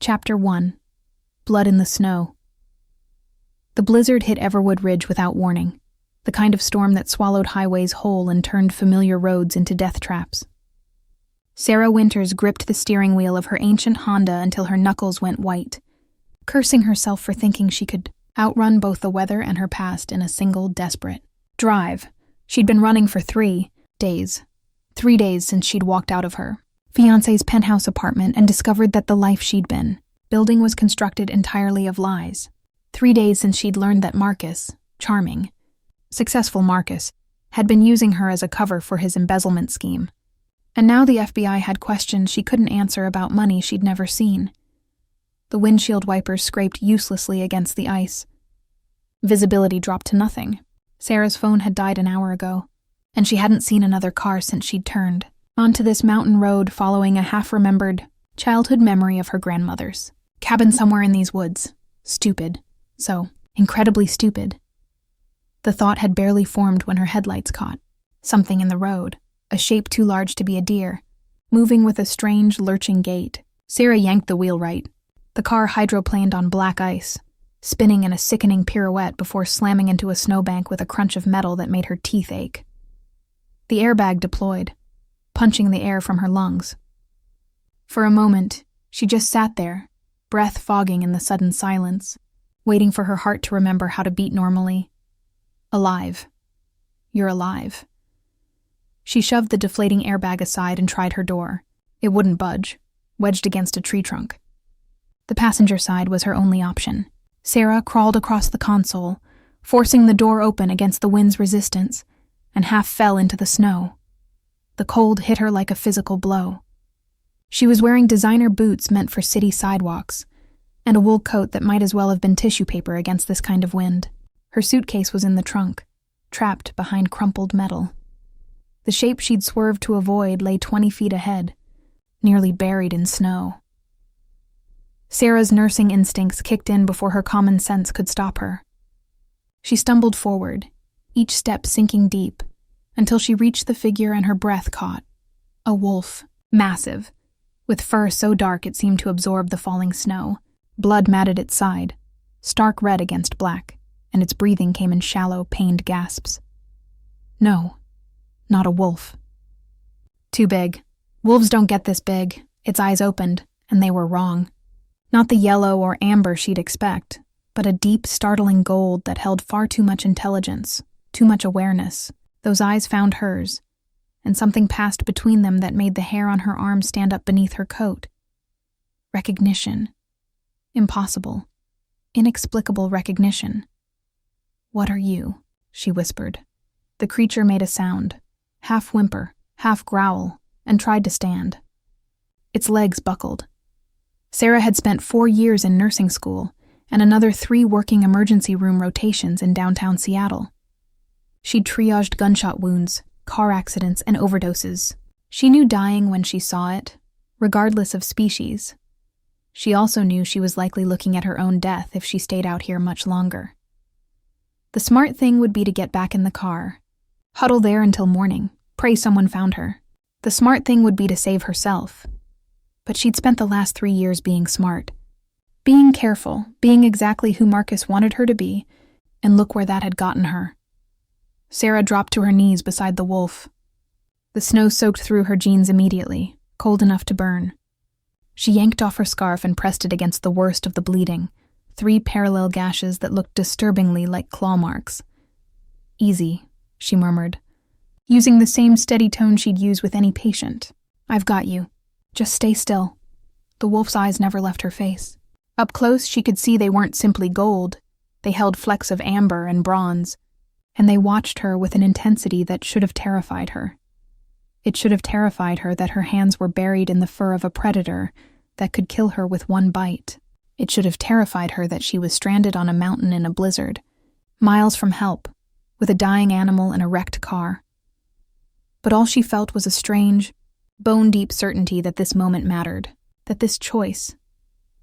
Chapter 1. Blood in the Snow. The blizzard hit Everwood Ridge without warning, the kind of storm that swallowed highways whole and turned familiar roads into death traps. Sera Winters gripped the steering wheel of her ancient Honda until her knuckles went white, cursing herself for thinking she could outrun both the weather and her past in a single desperate drive. She'd been running for 3 days. 3 days since she'd walked out of her fiancé's penthouse apartment and discovered that the life she'd been building was constructed entirely of lies. 3 days since she'd learned that Marcus, charming, successful Marcus, had been using her as a cover for his embezzlement scheme. And now the FBI had questions she couldn't answer about money she'd never seen. The windshield wipers scraped uselessly against the ice. Visibility dropped to nothing. Sera's phone had died an hour ago, and she hadn't seen another car since she'd turned onto this mountain road following a half-remembered childhood memory of her grandmother's cabin somewhere in these woods. Stupid. So incredibly stupid. The thought had barely formed when her headlights caught something in the road, a shape too large to be a deer, moving with a strange, lurching gait. Sera yanked the wheel right. The car hydroplaned on black ice, spinning in a sickening pirouette before slamming into a snowbank with a crunch of metal that made her teeth ache. The airbag deployed, punching the air from her lungs. For a moment, she just sat there, breath fogging in the sudden silence, waiting for her heart to remember how to beat normally. Alive. You're alive. She shoved the deflating airbag aside and tried her door. It wouldn't budge, wedged against a tree trunk. The passenger side was her only option. Sera crawled across the console, forcing the door open against the wind's resistance, and half fell into the snow. The cold hit her like a physical blow. She was wearing designer boots meant for city sidewalks, and a wool coat that might as well have been tissue paper against this kind of wind. Her suitcase was in the trunk, trapped behind crumpled metal. The shape she'd swerved to avoid lay 20 feet ahead, nearly buried in snow. Sera's nursing instincts kicked in before her common sense could stop her. She stumbled forward, each step sinking deep, until she reached the figure and her breath caught. A wolf, massive, with fur so dark it seemed to absorb the falling snow. Blood matted its side, stark red against black, and its breathing came in shallow, pained gasps. No, not a wolf. Too big. Wolves don't get this big. Its eyes opened, and they were wrong. Not the yellow or amber she'd expect, but a deep, startling gold that held far too much intelligence, too much awareness. Those eyes found hers, and something passed between them that made the hair on her arm stand up beneath her coat. Recognition. Impossible. Inexplicable recognition. "What are you?" she whispered. The creature made a sound, half whimper, half growl, and tried to stand. Its legs buckled. Sera had spent 4 years in nursing school and another 3 working emergency room rotations in downtown Seattle. She'd triaged gunshot wounds, car accidents, and overdoses. She knew dying when she saw it, regardless of species. She also knew she was likely looking at her own death if she stayed out here much longer. The smart thing would be to get back in the car, huddle there until morning, pray someone found her. The smart thing would be to save herself. But she'd spent the last 3 years being smart, being careful, being exactly who Marcus wanted her to be, and look where that had gotten her. Sera dropped to her knees beside the wolf. The snow soaked through her jeans immediately, cold enough to burn. She yanked off her scarf and pressed it against the worst of the bleeding, 3 parallel gashes that looked disturbingly like claw marks. "Easy," she murmured, using the same steady tone she'd use with any patient. "I've got you. Just stay still." The wolf's eyes never left her face. Up close, she could see they weren't simply gold. They held flecks of amber and bronze, and they watched her with an intensity that should have terrified her. It should have terrified her that her hands were buried in the fur of a predator that could kill her with one bite. It should have terrified her that she was stranded on a mountain in a blizzard, miles from help, with a dying animal and a wrecked car. But all she felt was a strange, bone-deep certainty that this moment mattered, that this choice,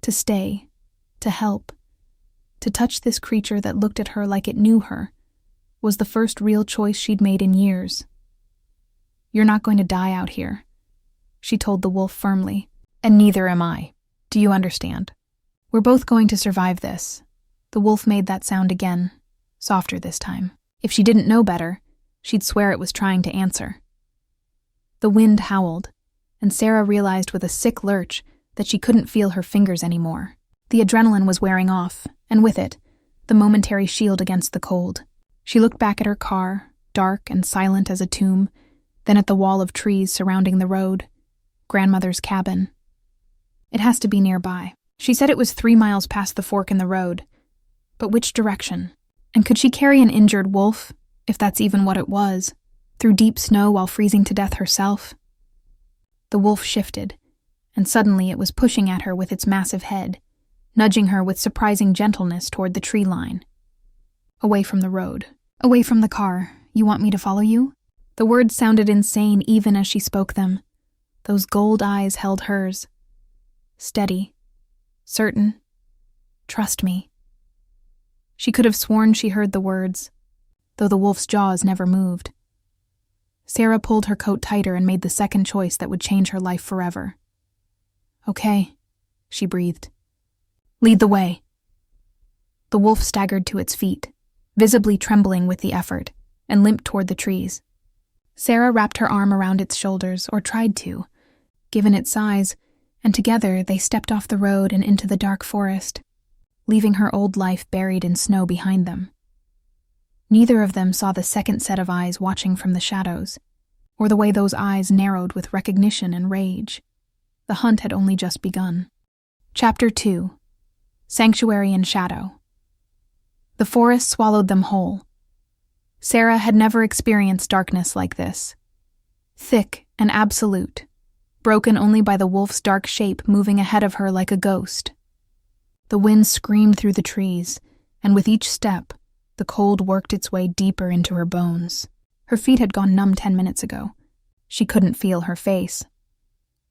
to stay, to help, to touch this creature that looked at her like it knew her, was the first real choice she'd made in years. "You're not going to die out here," she told the wolf firmly, "and neither am I. Do you understand? We're both going to survive this. The wolf made that sound again, softer this time. If she didn't know better, she'd swear it was trying to answer. The wind howled, and Sera realized with a sick lurch that she couldn't feel her fingers anymore. The adrenaline was wearing off, and with it, the momentary shield against the cold. She looked back at her car, dark and silent as a tomb, then at the wall of trees surrounding the road, grandmother's cabin. It has to be nearby. She said it was 3 miles past the fork in the road. But which direction? And could she carry an injured wolf, if that's even what it was, through deep snow while freezing to death herself? The wolf shifted, and suddenly it was pushing at her with its massive head, nudging her with surprising gentleness toward the tree line. Away from the road. Away from the car. You want me to follow you? The words sounded insane even as she spoke them. Those gold eyes held hers. Steady. Certain. Trust me. She could have sworn she heard the words, though the wolf's jaws never moved. Sera pulled her coat tighter and made the second choice that would change her life forever. Okay, she breathed. Lead the way. The wolf staggered to its feet, visibly trembling with the effort, and limped toward the trees. Sera wrapped her arm around its shoulders, or tried to, given its size, and together they stepped off the road and into the dark forest, leaving her old life buried in snow behind them. Neither of them saw the second set of eyes watching from the shadows, or the way those eyes narrowed with recognition and rage. The hunt had only just begun. Chapter 2. Sanctuary in Shadow. The forest swallowed them whole. Sera had never experienced darkness like this. Thick and absolute, broken only by the wolf's dark shape moving ahead of her like a ghost. The wind screamed through the trees, and with each step, the cold worked its way deeper into her bones. Her feet had gone numb 10 minutes ago. She couldn't feel her face.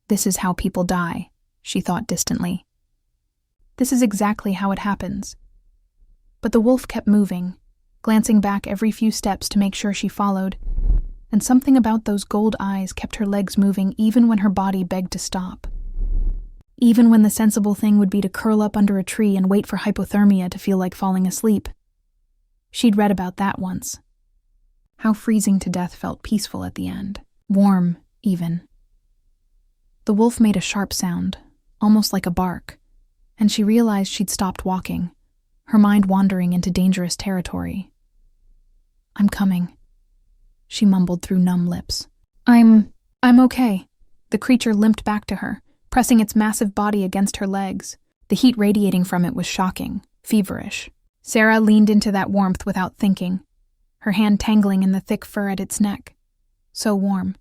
This is how people die, she thought distantly. This is exactly how it happens. But the wolf kept moving, glancing back every few steps to make sure she followed, and something about those gold eyes kept her legs moving even when her body begged to stop. Even when the sensible thing would be to curl up under a tree and wait for hypothermia to feel like falling asleep. She'd read about that once. How freezing to death felt peaceful at the end. Warm, even. The wolf made a sharp sound, almost like a bark, and she realized she'd stopped walking, her mind wandering into dangerous territory. I'm coming, she mumbled through numb lips. I'm okay. The creature limped back to her, pressing its massive body against her legs. The heat radiating from it was shocking, feverish. Sera leaned into that warmth without thinking, her hand tangling in the thick fur at its neck. So warm.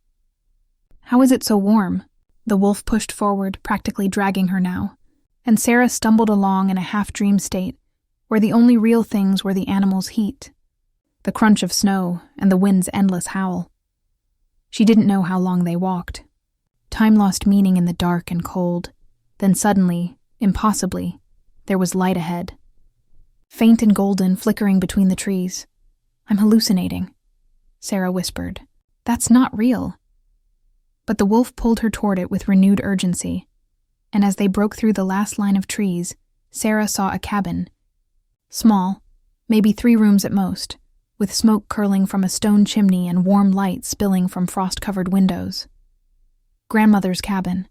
How is it so warm? The wolf pushed forward, practically dragging her now, and Sera stumbled along in a half-dream state, where the only real things were the animal's heat, the crunch of snow, and the wind's endless howl. She didn't know how long they walked. Time lost meaning in the dark and cold. Then suddenly, impossibly, there was light ahead. Faint and golden, flickering between the trees. I'm hallucinating, Sera whispered. That's not real. But the wolf pulled her toward it with renewed urgency, and as they broke through the last line of trees, Sera saw a cabin. Small, maybe 3 rooms at most, with smoke curling from a stone chimney and warm light spilling from frost-covered windows. Grandmother's cabin.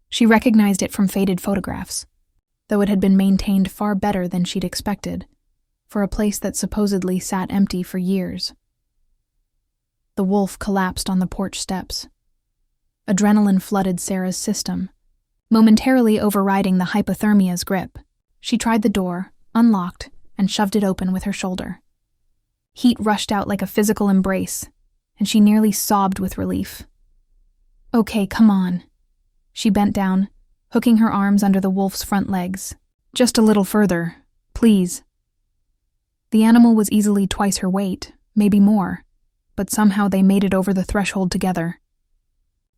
She recognized it from faded photographs, though it had been maintained far better than she'd expected, for a place that supposedly sat empty for years. The wolf collapsed on the porch steps. Adrenaline flooded Sera's system, momentarily overriding the hypothermia's grip. She tried the door, unlocked, and shoved it open with her shoulder. Heat rushed out like a physical embrace, and she nearly sobbed with relief. Okay, come on. She bent down, hooking her arms under the wolf's front legs. Just a little further, please. The animal was easily twice her weight, maybe more, but somehow they made it over the threshold together.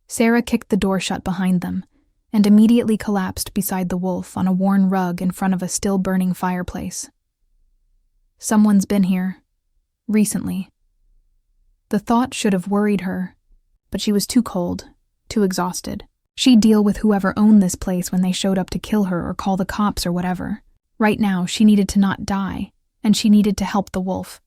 Sera kicked the door shut behind them, and immediately collapsed beside the wolf on a worn rug in front of a still-burning fireplace. Someone's been here. Recently. The thought should have worried her, but she was too cold, too exhausted. She'd deal with whoever owned this place when they showed up to kill her or call the cops or whatever. Right now, she needed to not die, and she needed to help the wolf.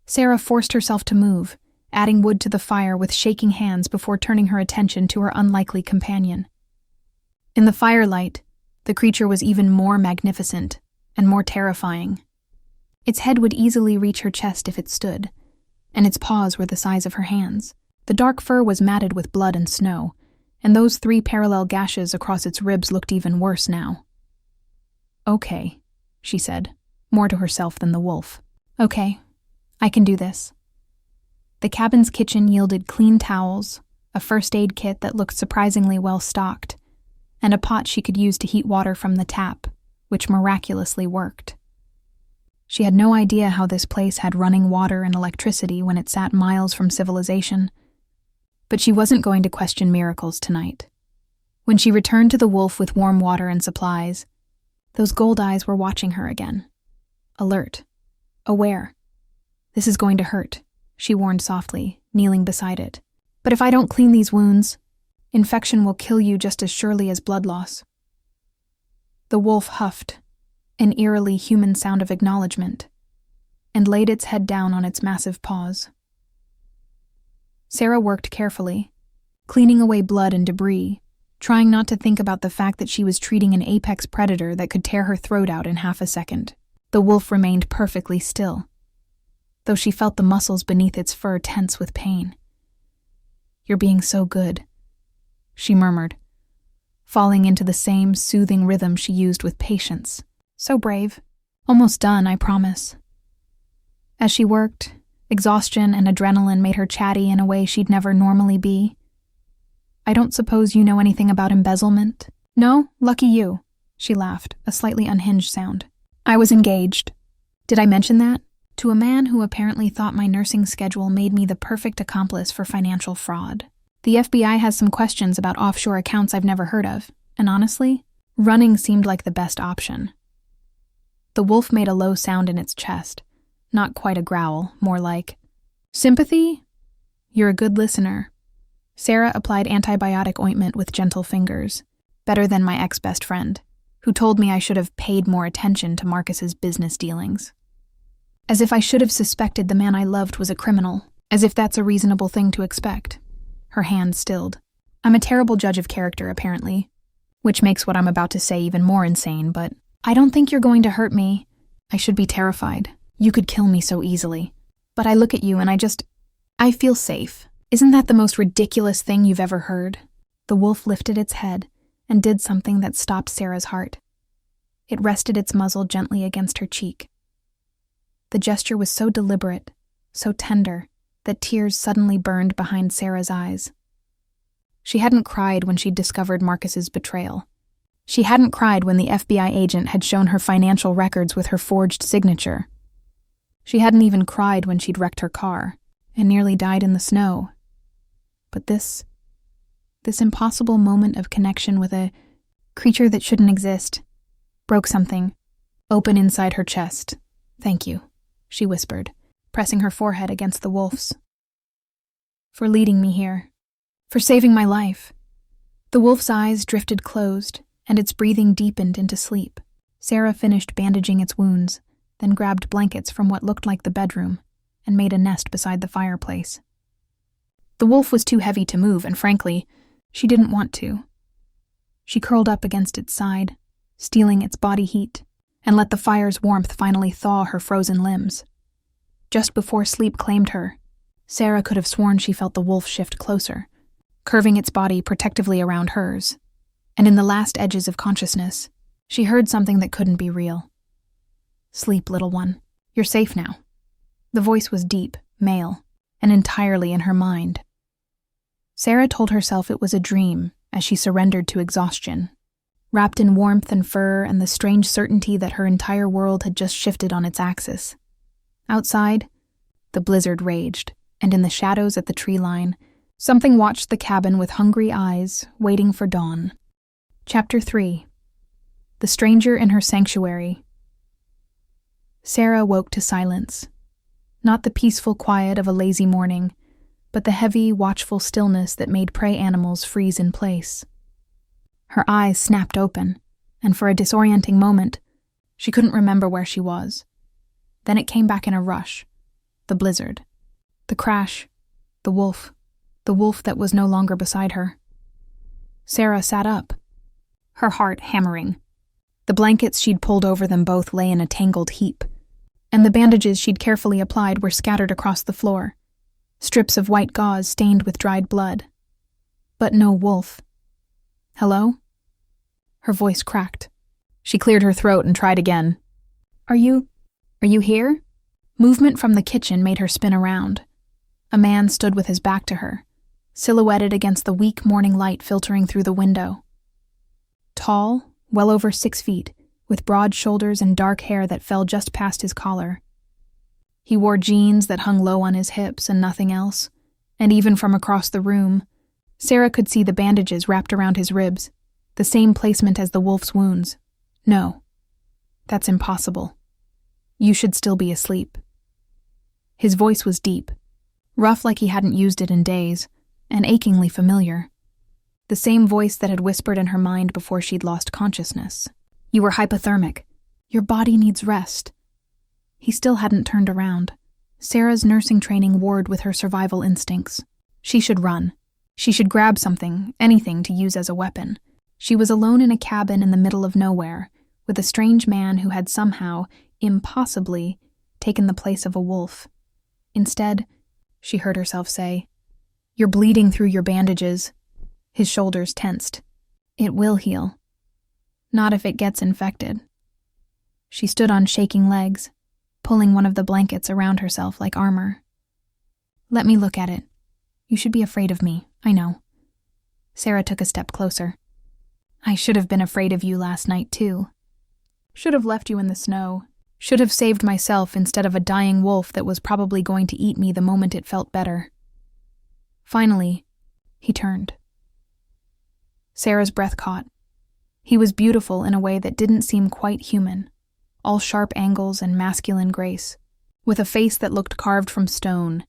Sera forced herself to move, adding wood to the fire with shaking hands before turning her attention to her unlikely companion. In the firelight, the creature was even more magnificent and more terrifying. Its head would easily reach her chest if it stood, and its paws were the size of her hands. The dark fur was matted with blood and snow, and those 3 parallel gashes across its ribs looked even worse now. "Okay," she said, more to herself than the wolf. "Okay, I can do this." The cabin's kitchen yielded clean towels, a first aid kit that looked surprisingly well stocked, and a pot she could use to heat water from the tap, which miraculously worked. She had no idea how this place had running water and electricity when it sat miles from civilization, but she wasn't going to question miracles tonight. When she returned to the wolf with warm water and supplies, those gold eyes were watching her again. Alert. Aware. "This is going to hurt," she warned softly, kneeling beside it. "But if I don't clean these wounds, infection will kill you just as surely as blood loss." The wolf huffed, an eerily human sound of acknowledgement, and laid its head down on its massive paws. Sera worked carefully, cleaning away blood and debris, trying not to think about the fact that she was treating an apex predator that could tear her throat out in half a second. The wolf remained perfectly still, though she felt the muscles beneath its fur tense with pain. "You're being so good," she murmured, falling into the same soothing rhythm she used with patience. "So brave. Almost done, I promise." As she worked, exhaustion and adrenaline made her chatty in a way she'd never normally be. "I don't suppose you know anything about embezzlement?" "No? Lucky you," she laughed, a slightly unhinged sound. "I was engaged. Did I mention that? To a man who apparently thought my nursing schedule made me the perfect accomplice for financial fraud. The FBI has some questions about offshore accounts I've never heard of, and honestly, running seemed like the best option." The wolf made a low sound in its chest, not quite a growl, more like, "Sympathy? You're a good listener." Sera applied antibiotic ointment with gentle fingers, better than my ex-best friend, who told me I should have paid more attention to Marcus's business dealings. As if I should have suspected the man I loved was a criminal, as if that's a reasonable thing to expect. Her hand stilled. "I'm a terrible judge of character, apparently, which makes what I'm about to say even more insane, but I don't think you're going to hurt me. I should be terrified. You could kill me so easily. But I look at you and I feel safe. Isn't that the most ridiculous thing you've ever heard?" The wolf lifted its head and did something that stopped Sera's heart. It rested its muzzle gently against her cheek. The gesture was so deliberate, so tender, that tears suddenly burned behind Sera's eyes. She hadn't cried when she'd discovered Marcus's betrayal. She hadn't cried when the FBI agent had shown her financial records with her forged signature. She hadn't even cried when she'd wrecked her car and nearly died in the snow. But this impossible moment of connection with a creature that shouldn't exist broke something open inside her chest. "Thank you," she whispered, pressing her forehead against the wolf's. "For leading me here. For saving my life." The wolf's eyes drifted closed, and its breathing deepened into sleep. Sera finished bandaging its wounds, then grabbed blankets from what looked like the bedroom and made a nest beside the fireplace. The wolf was too heavy to move, and frankly, she didn't want to. She curled up against its side, stealing its body heat, and let the fire's warmth finally thaw her frozen limbs. Just before sleep claimed her, Sera could have sworn she felt the wolf shift closer, curving its body protectively around hers, and in the last edges of consciousness, she heard something that couldn't be real. "Sleep, little one. You're safe now." The voice was deep, male, and entirely in her mind. Sera told herself it was a dream as she surrendered to exhaustion, wrapped in warmth and fur and the strange certainty that her entire world had just shifted on its axis. Outside, the blizzard raged, and in the shadows at the tree line, something watched the cabin with hungry eyes, waiting for dawn. Chapter 3. The Stranger in Her Sanctuary. Sera woke to silence. Not the peaceful quiet of a lazy morning, but the heavy, watchful stillness that made prey animals freeze in place. Her eyes snapped open, and for a disorienting moment, she couldn't remember where she was. Then it came back in a rush. The blizzard. The crash. The wolf that was no longer beside her. Sera sat up, her heart hammering. The blankets she'd pulled over them both lay in a tangled heap, and the bandages she'd carefully applied were scattered across the floor, strips of white gauze stained with dried blood. But no wolf. Hello? Her voice cracked. She cleared her throat and tried again. Are you here? Movement from the kitchen made her spin around. A man stood with his back to her, silhouetted against the weak morning light filtering through the window. Tall, well over 6 feet, with broad shoulders and dark hair that fell just past his collar. He wore jeans that hung low on his hips and nothing else, and even from across the room, Sera could see the bandages wrapped around his ribs, the same placement as the wolf's wounds. No, that's impossible. You should still be asleep. His voice was deep, rough like he hadn't used it in days, and achingly familiar. The same voice that had whispered in her mind before she'd lost consciousness. You were hypothermic. Your body needs rest. He still hadn't turned around. Sera's nursing training warred with her survival instincts. She should run. She should grab something, anything to use as a weapon. She was alone in a cabin in the middle of nowhere, with a strange man who had somehow, impossibly, taken the place of a wolf. Instead, she heard herself say, You're bleeding through your bandages. His shoulders tensed. It will heal. Not if it gets infected. She stood on shaking legs, pulling one of the blankets around herself like armor. Let me look at it. You should be afraid of me, I know. Sera took a step closer. I should have been afraid of you last night, too. Should have left you in the snow. Should have saved myself instead of a dying wolf that was probably going to eat me the moment it felt better. Finally, he turned. Sera's breath caught. He was beautiful in a way that didn't seem quite human, all sharp angles and masculine grace, with a face that looked carved from stone,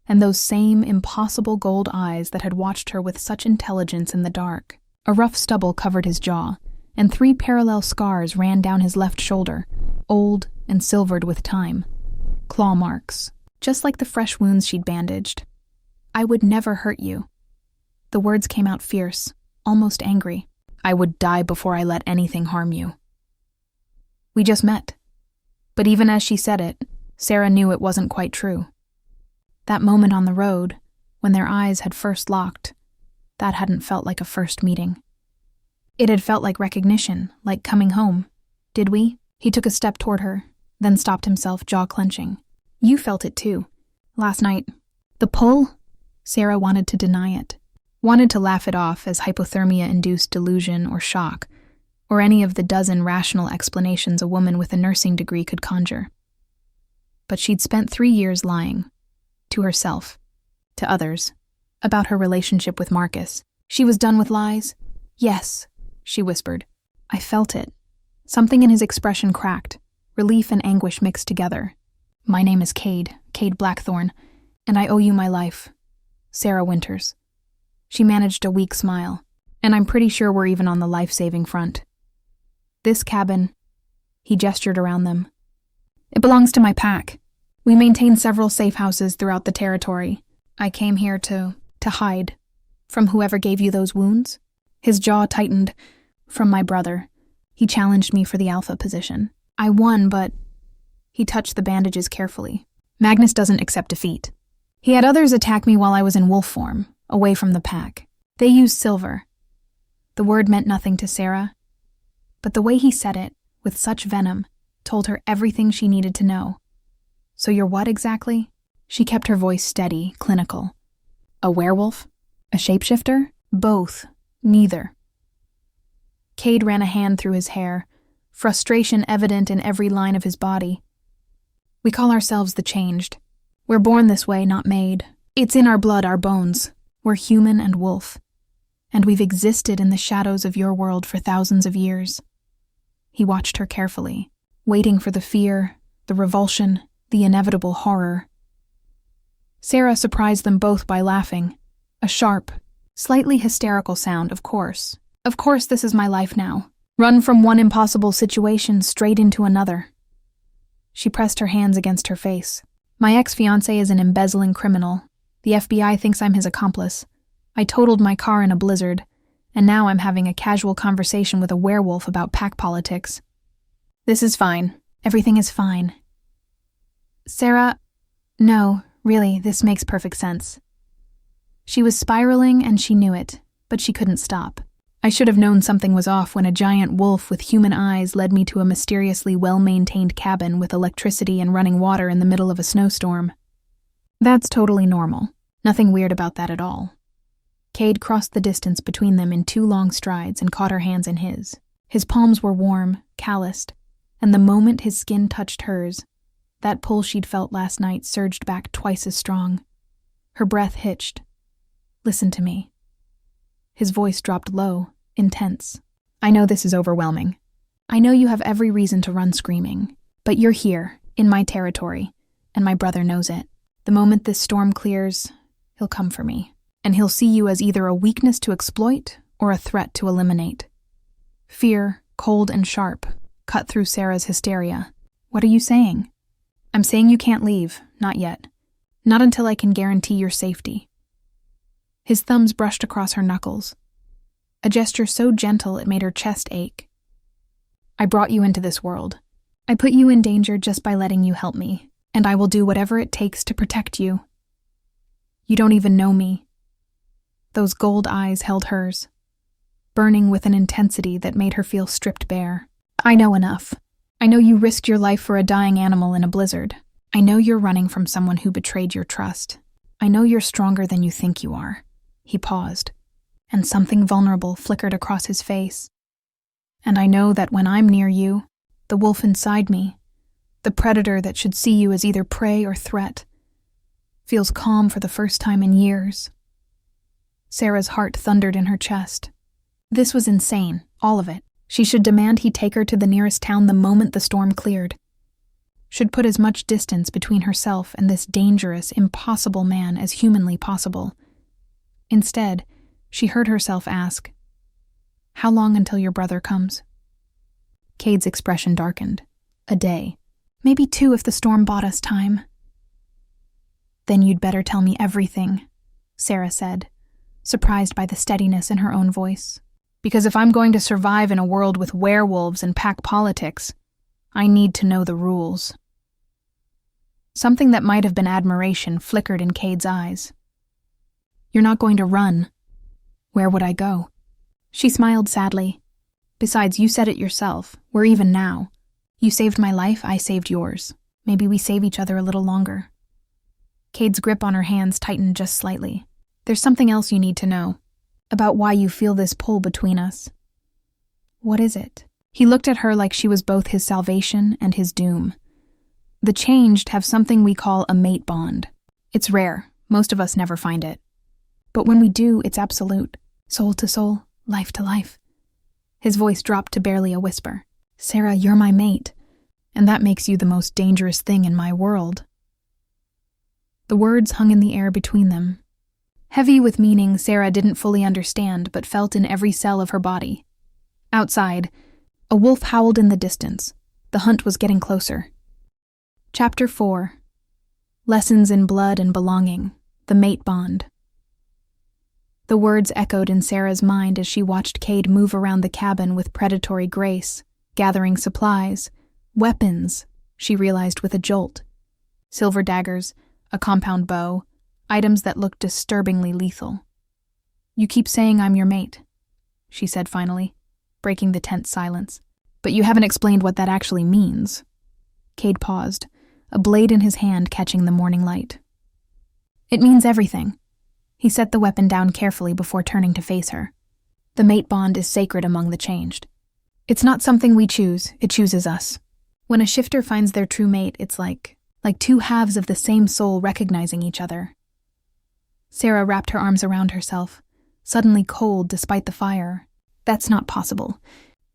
and those same impossible gold eyes that had watched her with such intelligence in the dark. A rough stubble covered his jaw, and 3 parallel scars ran down his left shoulder, old and silvered with time. Claw marks, just like the fresh wounds she'd bandaged. I would never hurt you. The words came out fierce, almost angry. I would die before I let anything harm you. We just met. But even as she said it, Sera knew it wasn't quite true. That moment on the road, when their eyes had first locked, that hadn't felt like a first meeting. It had felt like recognition, like coming home. Did we? He took a step toward her, then stopped himself, jaw clenching. You felt it too. Last night. The pull? Sera wanted to deny it. Wanted to laugh it off as hypothermia-induced delusion or shock, or any of the dozen rational explanations a woman with a nursing degree could conjure. But she'd spent 3 years lying. To herself. To others. About her relationship with Marcus. She was done with lies? Yes, she whispered. I felt it. Something in his expression cracked, relief and anguish mixed together. My name is Kade Blackthorn, and I owe you my life. Sera Winters. She managed a weak smile, and I'm pretty sure we're even on the life-saving front. This cabin, he gestured around them. It belongs to my pack. We maintain several safe houses throughout the territory. I came here to hide. From whoever gave you those wounds? His jaw tightened. From my brother. He challenged me for the alpha position. I won, but... He touched the bandages carefully. Magnus doesn't accept defeat. He had others attack me while I was in wolf form, away from the pack. They used silver. The word meant nothing to Sera, but the way he said it, with such venom, told her everything she needed to know. So you're what exactly? She kept her voice steady, clinical. A werewolf? A shapeshifter? Both. Neither. Kade ran a hand through his hair, frustration evident in every line of his body. We call ourselves the Changed. We're born this way, not made. It's in our blood, our bones. We're human and wolf. And we've existed in the shadows of your world for thousands of years. He watched her carefully, waiting for the fear, the revulsion, the inevitable horror. Sera surprised them both by laughing. A sharp, slightly hysterical sound, of course. Of course this is my life now. Run from one impossible situation straight into another. She pressed her hands against her face. My ex-fiancé is an embezzling criminal. The FBI thinks I'm his accomplice. I totaled my car in a blizzard, and now I'm having a casual conversation with a werewolf about pack politics. This is fine. Everything is fine. Sera, no, really, this makes perfect sense. She was spiraling and she knew it, but she couldn't stop. I should have known something was off when a giant wolf with human eyes led me to a mysteriously well-maintained cabin with electricity and running water in the middle of a snowstorm. That's totally normal. Nothing weird about that at all. Kade crossed the distance between them in 2 long strides and caught her hands in his. His palms were warm, calloused, and the moment his skin touched hers, that pull she'd felt last night surged back twice as strong. Her breath hitched. Listen to me. His voice dropped low, intense. I know this is overwhelming. I know you have every reason to run screaming, but you're here, in my territory, and my brother knows it. The moment this storm clears, he'll come for me, and he'll see you as either a weakness to exploit or a threat to eliminate. Fear, cold and sharp, cut through Sera's hysteria. What are you saying? I'm saying you can't leave, not yet. Not until I can guarantee your safety. His thumbs brushed across her knuckles, a gesture so gentle it made her chest ache. I brought you into this world. I put you in danger just by letting you help me, and I will do whatever it takes to protect you. You don't even know me. Those gold eyes held hers, burning with an intensity that made her feel stripped bare. I know enough. I know you risked your life for a dying animal in a blizzard. I know you're running from someone who betrayed your trust. I know you're stronger than you think you are. He paused, and something vulnerable flickered across his face. And I know that when I'm near you, the wolf inside me, the predator that should see you as either prey or threat, feels calm for the first time in years. Sera's heart thundered in her chest. This was insane, all of it. She should demand he take her to the nearest town the moment the storm cleared. Should put as much distance between herself and this dangerous, impossible man as humanly possible. Instead, she heard herself ask, "How long until your brother comes?" Kade's expression darkened. A day. Maybe 2 if the storm bought us time. Then you'd better tell me everything, Sera said, surprised by the steadiness in her own voice. Because if I'm going to survive in a world with werewolves and pack politics, I need to know the rules. Something that might have been admiration flickered in Kade's eyes. You're not going to run. Where would I go? She smiled sadly. Besides, you said it yourself. We're even now. You saved my life, I saved yours. Maybe we save each other a little longer. Kade's grip on her hands tightened just slightly. There's something else you need to know. About why you feel this pull between us. What is it? He looked at her like she was both his salvation and his doom. The changed have something we call a mate bond. It's rare. Most of us never find it. But when we do, it's absolute. Soul to soul, life to life. His voice dropped to barely a whisper. Sera, you're my mate, and that makes you the most dangerous thing in my world. The words hung in the air between them. Heavy with meaning Sera didn't fully understand, but felt in every cell of her body. Outside, a wolf howled in the distance. The hunt was getting closer. Chapter 4. Lessons in Blood and Belonging. The Mate Bond. The words echoed in Sera's mind as she watched Kade move around the cabin with predatory grace, gathering supplies, weapons, she realized with a jolt. Silver daggers, a compound bow, items that looked disturbingly lethal. You keep saying I'm your mate, she said finally, breaking the tense silence. But you haven't explained what that actually means. Kade paused, a blade in his hand catching the morning light. It means everything. He set the weapon down carefully before turning to face her. The mate bond is sacred among the changed. It's not something we choose, it chooses us. When a shifter finds their true mate, it's like 2 halves of the same soul recognizing each other. Sera wrapped her arms around herself, suddenly cold despite the fire. That's not possible.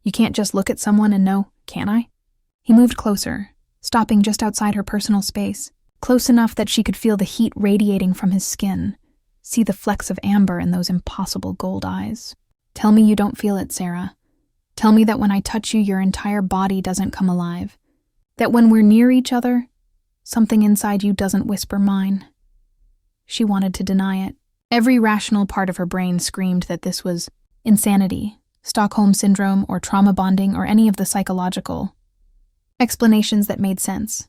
You can't just look at someone and know, can I? He moved closer, stopping just outside her personal space. close enough that she could feel the heat radiating from his skin, see the flecks of amber in those impossible gold eyes. Tell me you don't feel it, Sera. Tell me that when I touch you, your entire body doesn't come alive. That when we're near each other, something inside you doesn't whisper mine. She wanted to deny it. Every rational part of her brain screamed that this was insanity, Stockholm Syndrome, or trauma bonding, or any of the psychological explanations that made sense.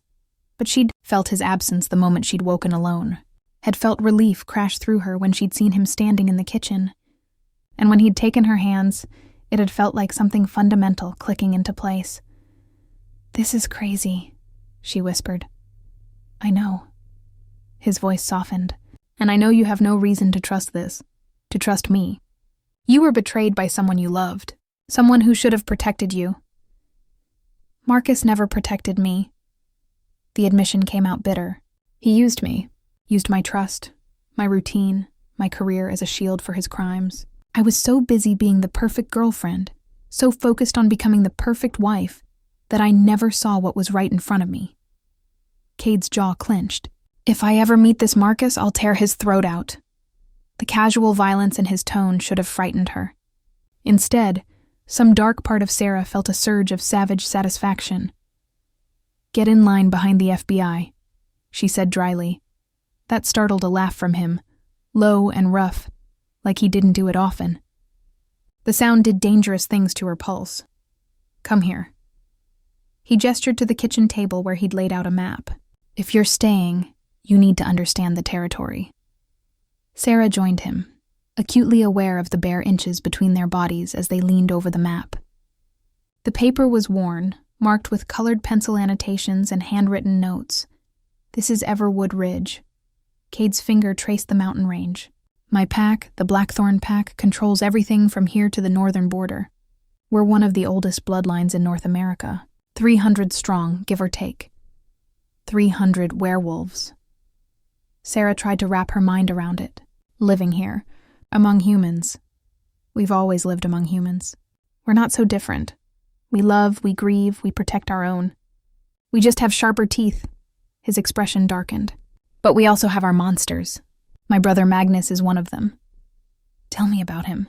But she'd felt his absence the moment she'd woken alone, had felt relief crash through her when she'd seen him standing in the kitchen. And when he'd taken her hands, it had felt like something fundamental clicking into place. "This is crazy," she whispered. "I know." His voice softened. "And I know you have no reason to trust this, to trust me. You were betrayed by someone you loved, someone who should have protected you." "Marcus never protected me." The admission came out bitter. He used me, used my trust, my routine, my career as a shield for his crimes. I was so busy being the perfect girlfriend, so focused on becoming the perfect wife, that I never saw what was right in front of me. Kade's jaw clenched. "If I ever meet this Marcus, I'll tear his throat out." The casual violence in his tone should have frightened her. Instead, some dark part of Sera felt a surge of savage satisfaction. "Get in line behind the FBI," she said dryly. That startled a laugh from him, low and rough, like he didn't do it often. The sound did dangerous things to her pulse. "Come here." He gestured to the kitchen table where he'd laid out a map. "If you're staying, you need to understand the territory." Sera joined him, acutely aware of the bare inches between their bodies as they leaned over the map. The paper was worn, marked with colored pencil annotations and handwritten notes. "This is Everwood Ridge." Kade's finger traced the mountain range. "My pack, the Blackthorn pack, controls everything from here to the northern border. We're one of the oldest bloodlines in North America, 300 strong, give or take. 300 werewolves." Sera tried to wrap her mind around it. Living here, among humans. We've always lived among humans. We're not so different. We love, we grieve, we protect our own. We just have sharper teeth. His expression darkened. But we also have our monsters. My brother Magnus is one of them. "Tell me about him."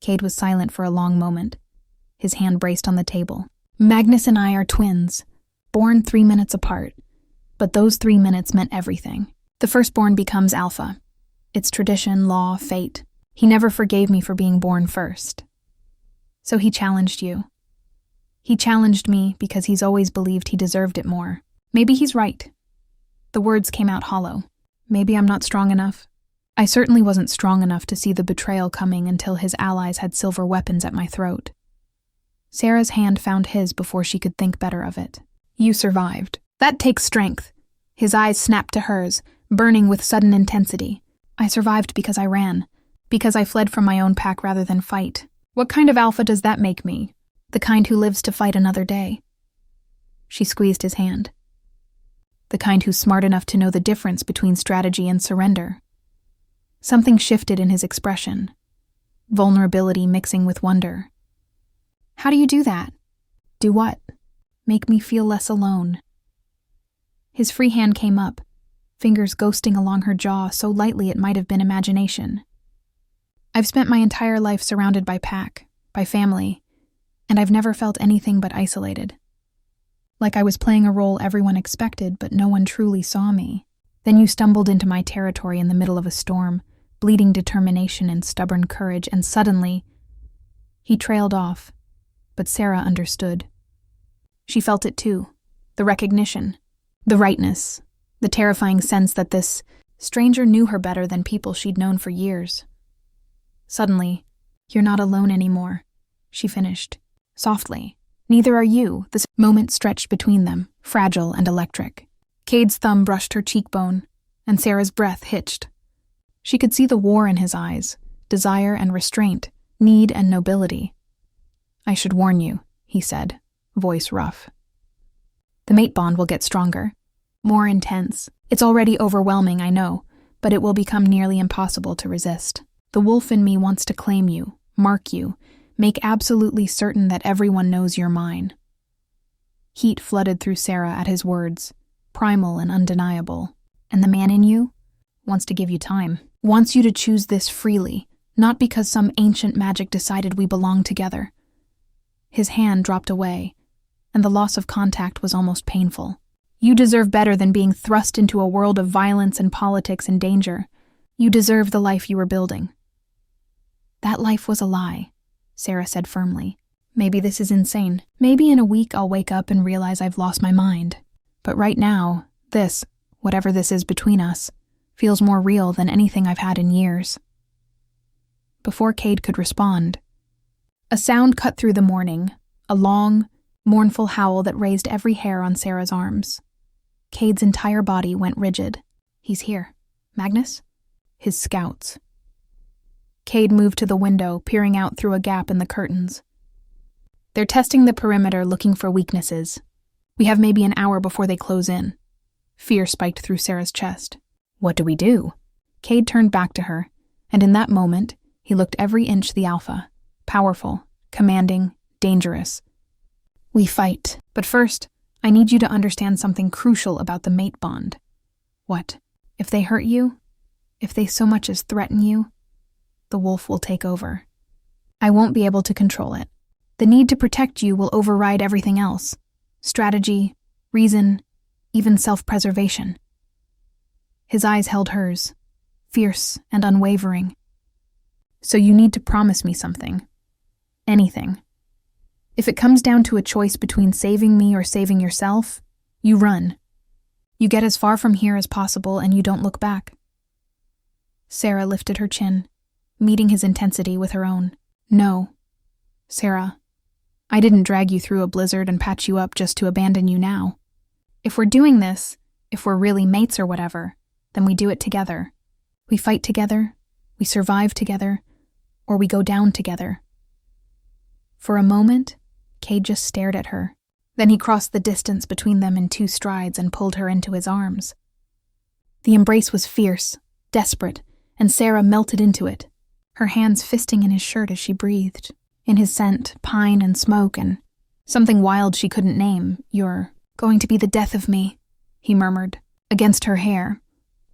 Kade was silent for a long moment. His hand braced on the table. "Magnus and I are twins, born 3 minutes apart. But those 3 minutes meant everything. The firstborn becomes alpha. It's tradition, law, fate. He never forgave me for being born first. So he challenged you. He challenged me because he's always believed he deserved it more. Maybe he's right." The words came out hollow. "Maybe I'm not strong enough." I certainly wasn't strong enough to see the betrayal coming until his allies had silver weapons at my throat. Sera's hand found his before she could think better of it. "You survived. That takes strength." His eyes snapped to hers, burning with sudden intensity. "I survived because I ran, because I fled from my own pack rather than fight. What kind of alpha does that make me? The kind who lives to fight another day." She squeezed his hand. "The kind who's smart enough to know the difference between strategy and surrender." Something shifted in his expression, vulnerability mixing with wonder. "How do you do that?" "Do what?" "Make me feel less alone." His free hand came up, fingers ghosting along her jaw so lightly it might have been imagination. "I've spent my entire life surrounded by pack, by family, and I've never felt anything but isolated. Like I was playing a role everyone expected, but no one truly saw me. Then you stumbled into my territory in the middle of a storm, bleeding determination and stubborn courage, and suddenly..." He trailed off, but Sera understood. She felt it too, the recognition, the rightness, the terrifying sense that this stranger knew her better than people she'd known for years. Suddenly, "You're not alone anymore," she finished, softly. "Neither are you." This moment stretched between them, fragile and electric. Kade's thumb brushed her cheekbone, and Sera's breath hitched. She could see the war in his eyes, desire and restraint, need and nobility. "I should warn you," he said, voice rough. "The mate bond will get stronger, more intense. It's already overwhelming, I know, but it will become nearly impossible to resist. The wolf in me wants to claim you, mark you, make absolutely certain that everyone knows you're mine." Heat flooded through Sera at his words, primal and undeniable. And the man in you wants to give you time, wants you to choose this freely, not because some ancient magic decided we belong together. His hand dropped away, and the loss of contact was almost painful. You deserve better than being thrust into a world of violence and politics and danger. You deserve the life you were building. That life was a lie, Sera said firmly. Maybe this is insane. Maybe in a week I'll wake up and realize I've lost my mind. But right now, this, whatever this is between us, feels more real than anything I've had in years. Before Kade could respond, a sound cut through the morning, a long, mournful howl that raised every hair on Sera's arms. Kade's entire body went rigid. He's here. Magnus? His scouts. Kade moved to the window, peering out through a gap in the curtains. They're testing the perimeter, looking for weaknesses. We have maybe an hour before they close in. Fear spiked through Sera's chest. What do we do? Kade turned back to her, and in that moment, he looked every inch the alpha. Powerful, commanding, dangerous. We fight. But first, I need you to understand something crucial about the mate bond. What? If they hurt you, if they so much as threaten you, the wolf will take over. I won't be able to control it. The need to protect you will override everything else. Strategy, reason, even self-preservation. His eyes held hers, fierce and unwavering. So you need to promise me something. Anything. If it comes down to a choice between saving me or saving yourself, you run. You get as far from here as possible and you don't look back. Sera lifted her chin, meeting his intensity with her own. No, Sera, I didn't drag you through a blizzard and patch you up just to abandon you now. If we're doing this, if we're really mates or whatever, then we do it together. We fight together, we survive together, or we go down together. For a moment, Kade just stared at her. Then he crossed the distance between them in 2 strides and pulled her into his arms. The embrace was fierce, desperate, and Sera melted into it, her hands fisting in his shirt as she breathed. In his scent, pine and smoke, and something wild she couldn't name. You're going to be the death of me, he murmured, against her hair.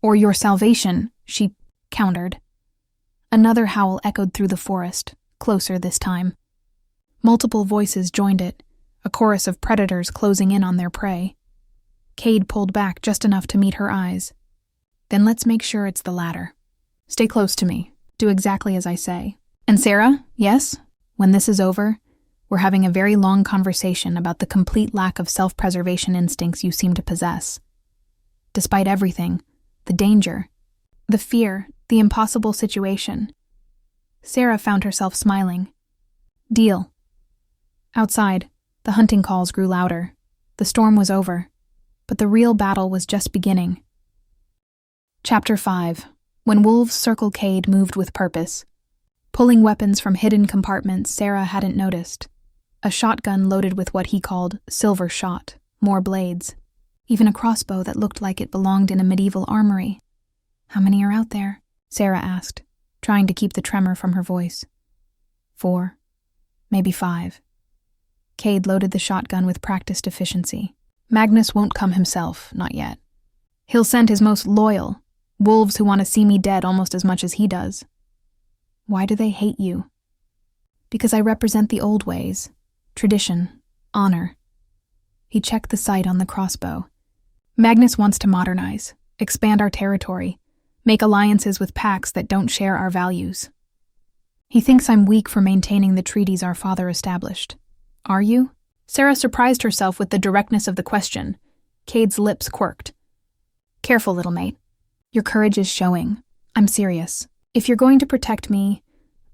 Or your salvation, she countered. Another howl echoed through the forest, closer this time. Multiple voices joined it, a chorus of predators closing in on their prey. Kade pulled back just enough to meet her eyes. Then let's make sure it's the latter. Stay close to me. Do exactly as I say. And Sera, yes? When this is over, we're having a very long conversation about the complete lack of self-preservation instincts you seem to possess. Despite everything, the danger, the fear, the impossible situation. Sera found herself smiling. Deal. Outside, the hunting calls grew louder. The storm was over, but the real battle was just beginning. Chapter 5. When wolves circle Kade moved with purpose. Pulling weapons from hidden compartments Sera hadn't noticed. A shotgun loaded with what he called silver shot, more blades. Even a crossbow that looked like it belonged in a medieval armory. How many are out there? Sera asked, trying to keep the tremor from her voice. 4, maybe 5. Kade loaded the shotgun with practiced efficiency. Magnus won't come himself, not yet. He'll send his most loyal, wolves who want to see me dead almost as much as he does. Why do they hate you? Because I represent the old ways, tradition, honor. He checked the sight on the crossbow. Magnus wants to modernize, expand our territory, make alliances with packs that don't share our values. He thinks I'm weak for maintaining the treaties our father established. Are you? Sera surprised herself with the directness of the question. Kade's lips quirked. Careful, little mate. Your courage is showing. I'm serious. If you're going to protect me,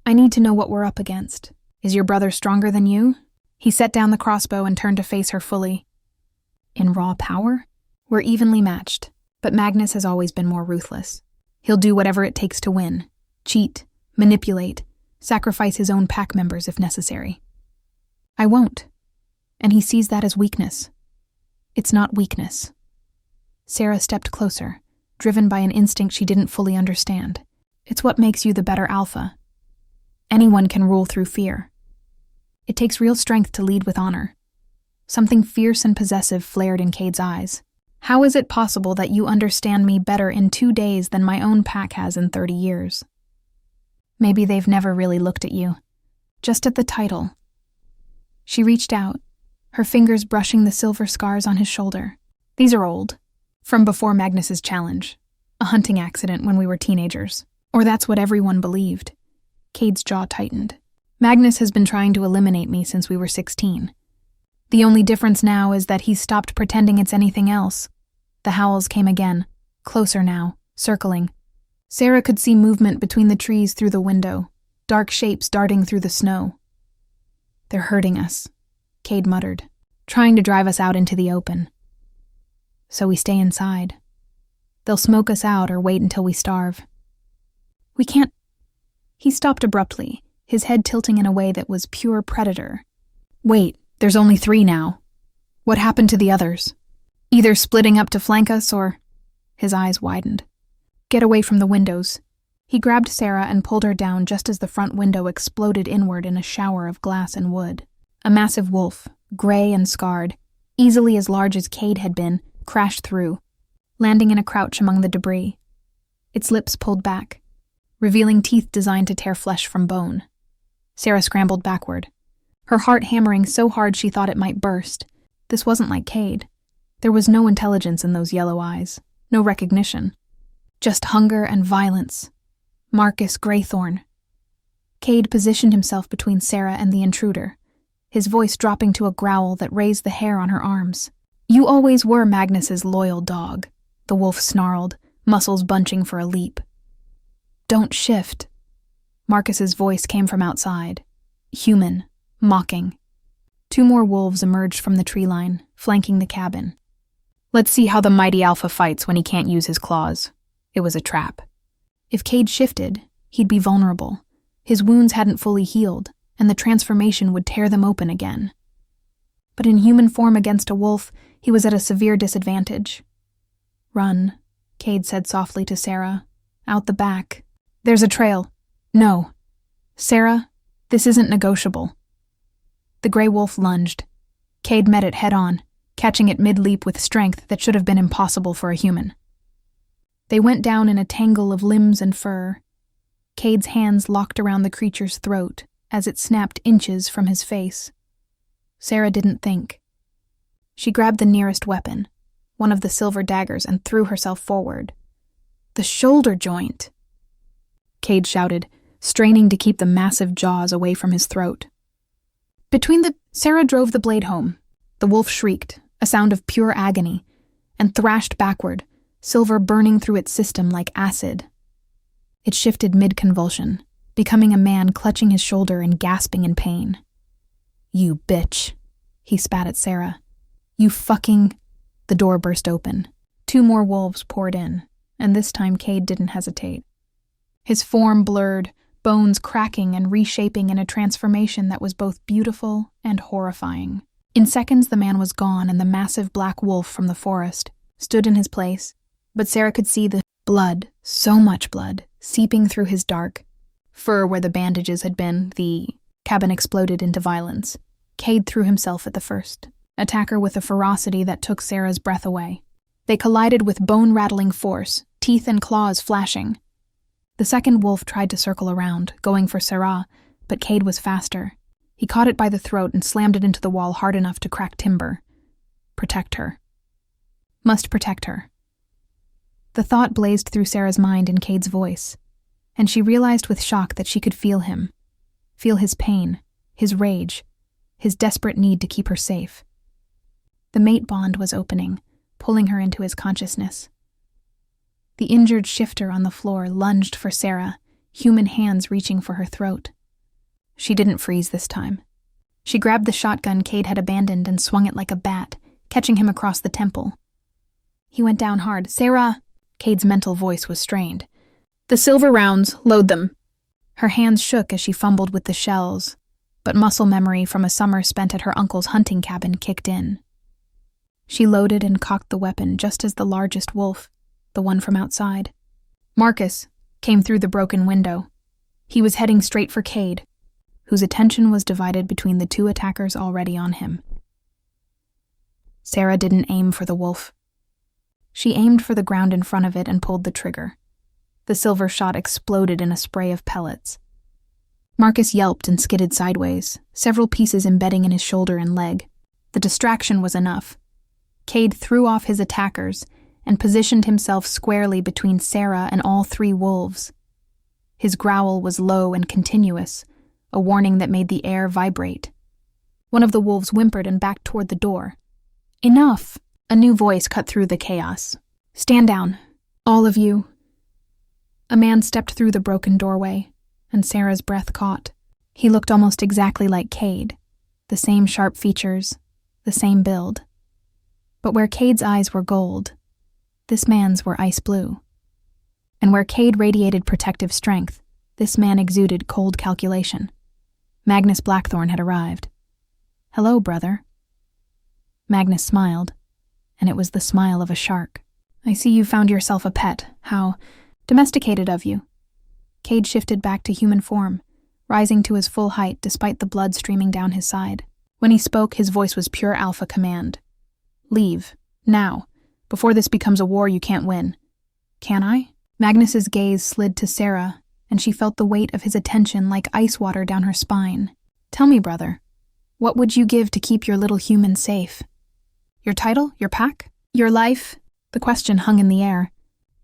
I need to know what we're up against. Is your brother stronger than you? He set down the crossbow and turned to face her fully. In raw power? We're evenly matched, but Magnus has always been more ruthless. He'll do whatever it takes to win. Cheat, manipulate, sacrifice his own pack members if necessary. I won't. And he sees that as weakness. It's not weakness. Sera stepped closer, driven by an instinct she didn't fully understand. It's what makes you the better alpha. Anyone can rule through fear. It takes real strength to lead with honor. Something fierce and possessive flared in Kade's eyes. How is it possible that you understand me better in 2 days than my own pack has in 30 years? Maybe they've never really looked at you, just at the title. She reached out, her fingers brushing the silver scars on his shoulder. These are old, from before Magnus's challenge, a hunting accident when we were teenagers. Or that's what everyone believed. Kade's jaw tightened. Magnus has been trying to eliminate me since we were 16. The only difference now is that he's stopped pretending it's anything else. The howls came again, closer now, circling. Sera could see movement between the trees through the window, dark shapes darting through the snow. They're hurting us, Kade muttered, trying to drive us out into the open. So we stay inside. They'll smoke us out or wait until we starve. We can't. He stopped abruptly, his head tilting in a way that was pure predator. Wait, there's only 3 now. What happened to the others? Either splitting up to flank us or... His eyes widened. Get away from the windows. He grabbed Sera and pulled her down just as the front window exploded inward in a shower of glass and wood. A massive wolf, gray and scarred, easily as large as Kade had been, crashed through, landing in a crouch among the debris. Its lips pulled back, revealing teeth designed to tear flesh from bone. Sera scrambled backward, her heart hammering so hard she thought it might burst. This wasn't like Kade. There was no intelligence in those yellow eyes, no recognition. Just hunger and violence. Marcus Graythorn. Kade positioned himself between Sera and the intruder, his voice dropping to a growl that raised the hair on her arms. You always were Magnus's loyal dog, the wolf snarled, muscles bunching for a leap. Don't shift. Marcus's voice came from outside, human, mocking. 2 more wolves emerged from the tree line, flanking the cabin. Let's see how the mighty alpha fights when he can't use his claws. It was a trap. If Kade shifted, he'd be vulnerable. His wounds hadn't fully healed, and the transformation would tear them open again. But in human form against a wolf, he was at a severe disadvantage. Run, Kade said softly to Sera. Out the back. There's a trail. No. Sera, this isn't negotiable. The gray wolf lunged. Kade met it head-on, catching it mid-leap with strength that should have been impossible for a human. They went down in a tangle of limbs and fur. Kade's hands locked around the creature's throat as it snapped inches from his face. Sera didn't think. She grabbed the nearest weapon, one of the silver daggers, and threw herself forward. The shoulder joint! Kade shouted, straining to keep the massive jaws away from his throat. Sera drove the blade home. The wolf shrieked, a sound of pure agony, and thrashed backward, silver burning through its system like acid. It shifted mid-convulsion, becoming a man clutching his shoulder and gasping in pain. You bitch, he spat at Sera. You fucking... The door burst open. 2 more wolves poured in, and this time Kade didn't hesitate. His form blurred, bones cracking and reshaping in a transformation that was both beautiful and horrifying. In seconds, the man was gone, and the massive black wolf from the forest stood in his place, but Sera could see the blood, so much blood, seeping through his dark fur where the bandages had been. The cabin exploded into violence. Kade threw himself at the first attacker with a ferocity that took Sera's breath away. They collided with bone-rattling force, teeth and claws flashing. The second wolf tried to circle around, going for Sera, but Kade was faster. He caught it by the throat and slammed it into the wall hard enough to crack timber. Protect her. Must protect her. The thought blazed through Sera's mind in Kade's voice, and she realized with shock that she could feel him. Feel his pain, his rage, his desperate need to keep her safe. The mate bond was opening, pulling her into his consciousness. The injured shifter on the floor lunged for Sera, human hands reaching for her throat. She didn't freeze this time. She grabbed the shotgun Kade had abandoned and swung it like a bat, catching him across the temple. He went down hard. Sera! Kade's mental voice was strained. The silver rounds, load them. Her hands shook as she fumbled with the shells, but muscle memory from a summer spent at her uncle's hunting cabin kicked in. She loaded and cocked the weapon just as the largest wolf, the one from outside, Marcus, came through the broken window. He was heading straight for Kade, whose attention was divided between the 2 attackers already on him. Sera didn't aim for the wolf. She aimed for the ground in front of it and pulled the trigger. The silver shot exploded in a spray of pellets. Marcus yelped and skidded sideways, several pieces embedding in his shoulder and leg. The distraction was enough. Kade threw off his attackers and positioned himself squarely between Sera and all three wolves. His growl was low and continuous, a warning that made the air vibrate. One of the wolves whimpered and backed toward the door. "Enough!" A new voice cut through the chaos. "Stand down, all of you." A man stepped through the broken doorway, and Sera's breath caught. He looked almost exactly like Kade, the same sharp features, the same build. But where Kade's eyes were gold, this man's were ice blue. And where Kade radiated protective strength, this man exuded cold calculation. Magnus Blackthorn had arrived. "Hello, brother." Magnus smiled, and it was the smile of a shark. "I see you found yourself a pet. How domesticated of you." Kade shifted back to human form, rising to his full height despite the blood streaming down his side. When he spoke, his voice was pure alpha command. "Leave, now, before this becomes a war you can't win." "Can I?" Magnus's gaze slid to Sera, and she felt the weight of his attention like ice water down her spine. "Tell me, brother, what would you give to keep your little human safe? Your title? Your pack? Your life?" The question hung in the air,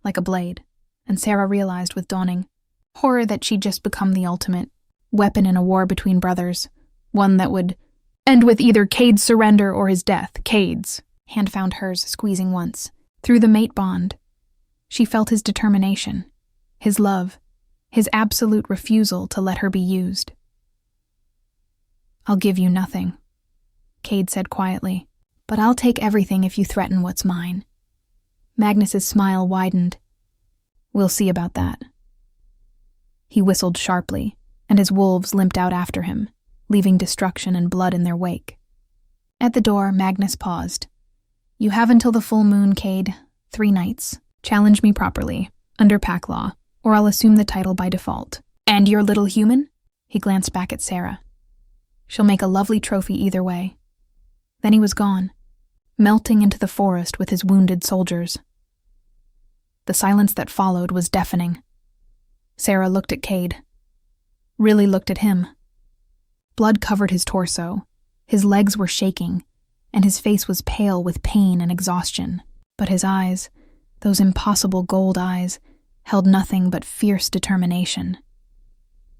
like a blade, and Sera realized with dawning horror that she'd just become the ultimate weapon in a war between brothers, one that would end with either Kade's surrender or his death. Kade's. Hand found hers, squeezing once. Through the mate bond, she felt his determination, his love, his absolute refusal to let her be used. "I'll give you nothing," Kade said quietly, "but I'll take everything if you threaten what's mine." Magnus's smile widened. "We'll see about that." He whistled sharply, and his wolves limped out after him, leaving destruction and blood in their wake. At the door, Magnus paused. "You have until the full moon, Kade. 3 nights. Challenge me properly, under pack law, or I'll assume the title by default. And your little human?" He glanced back at Sera. "She'll make a lovely trophy either way." Then he was gone, melting into the forest with his wounded soldiers. The silence that followed was deafening. Sera looked at Kade. Really looked at him. Blood covered his torso, his legs were shaking, and his face was pale with pain and exhaustion. But his eyes, those impossible gold eyes, held nothing but fierce determination.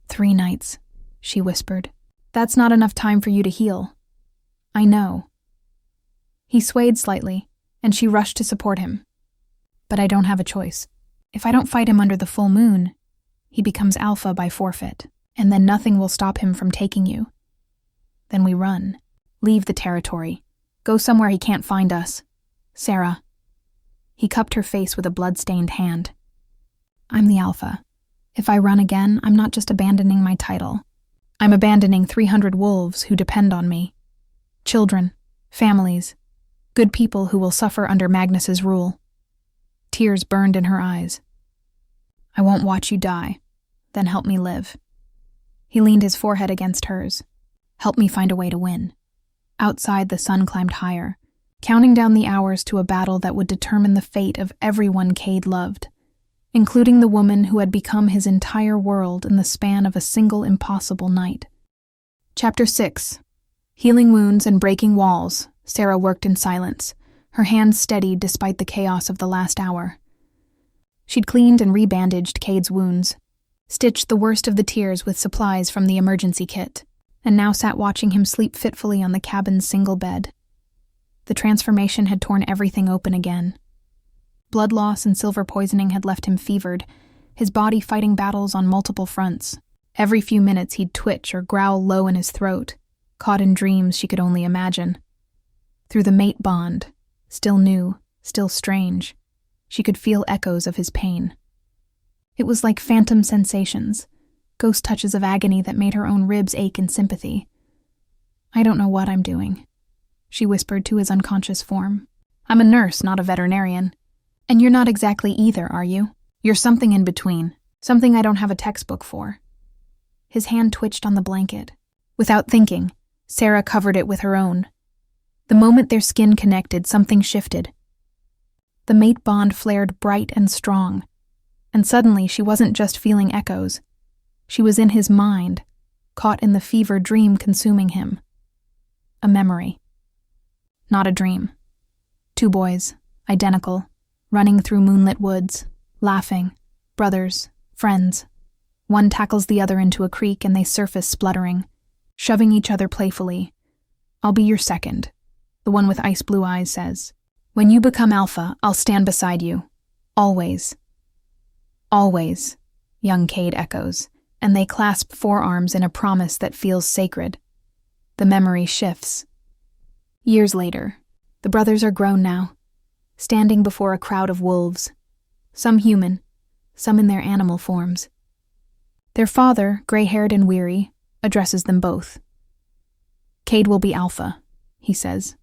3 nights, she whispered. "That's not enough time for you to heal." "I know." He swayed slightly, and she rushed to support him. "But I don't have a choice. If I don't fight him under the full moon, he becomes alpha by forfeit, and then nothing will stop him from taking you. Then we run. Leave the territory. Go somewhere he can't find us. Sera." He cupped her face with a blood-stained hand. "I'm the alpha. If I run again, I'm not just abandoning my title. I'm abandoning 300 wolves who depend on me. Children, families, good people who will suffer under Magnus's rule." Tears burned in her eyes. "I won't watch you die. Then help me live." He leaned his forehead against hers. "Help me find a way to win." Outside, the sun climbed higher, counting down the hours to a battle that would determine the fate of everyone Kade loved, including the woman who had become his entire world in the span of a single impossible night. Chapter 6. Healing wounds and breaking walls, Sera worked in silence, her hands steadied despite the chaos of the last hour. She'd cleaned and rebandaged Kade's wounds, stitched the worst of the tears with supplies from the emergency kit, and now sat watching him sleep fitfully on the cabin's single bed. The transformation had torn everything open again. Blood loss and silver poisoning had left him fevered, his body fighting battles on multiple fronts. Every few minutes he'd twitch or growl low in his throat, caught in dreams she could only imagine. Through the mate bond, still new, still strange, she could feel echoes of his pain. It was like phantom sensations, ghost touches of agony that made her own ribs ache in sympathy. "I don't know what I'm doing," she whispered to his unconscious form. "I'm a nurse, not a veterinarian. And you're not exactly either, are you? You're something in between, something I don't have a textbook for." His hand twitched on the blanket. Without thinking, Sera covered it with her own. The moment their skin connected, something shifted. The mate bond flared bright and strong, and suddenly she wasn't just feeling echoes. She was in his mind, caught in the fever dream consuming him. A memory. Not a dream. Two boys, identical, running through moonlit woods, laughing, brothers, friends. One tackles the other into a creek and they surface spluttering, shoving each other playfully. "I'll be your second," the one with ice blue eyes says. "When you become alpha, I'll stand beside you. Always." "Always," young Kade echoes, and they clasp forearms in a promise that feels sacred. The memory shifts. Years later, the brothers are grown now, standing before a crowd of wolves, some human, some in their animal forms. Their father, gray-haired and weary, addresses them both. "Kade will be alpha," he says,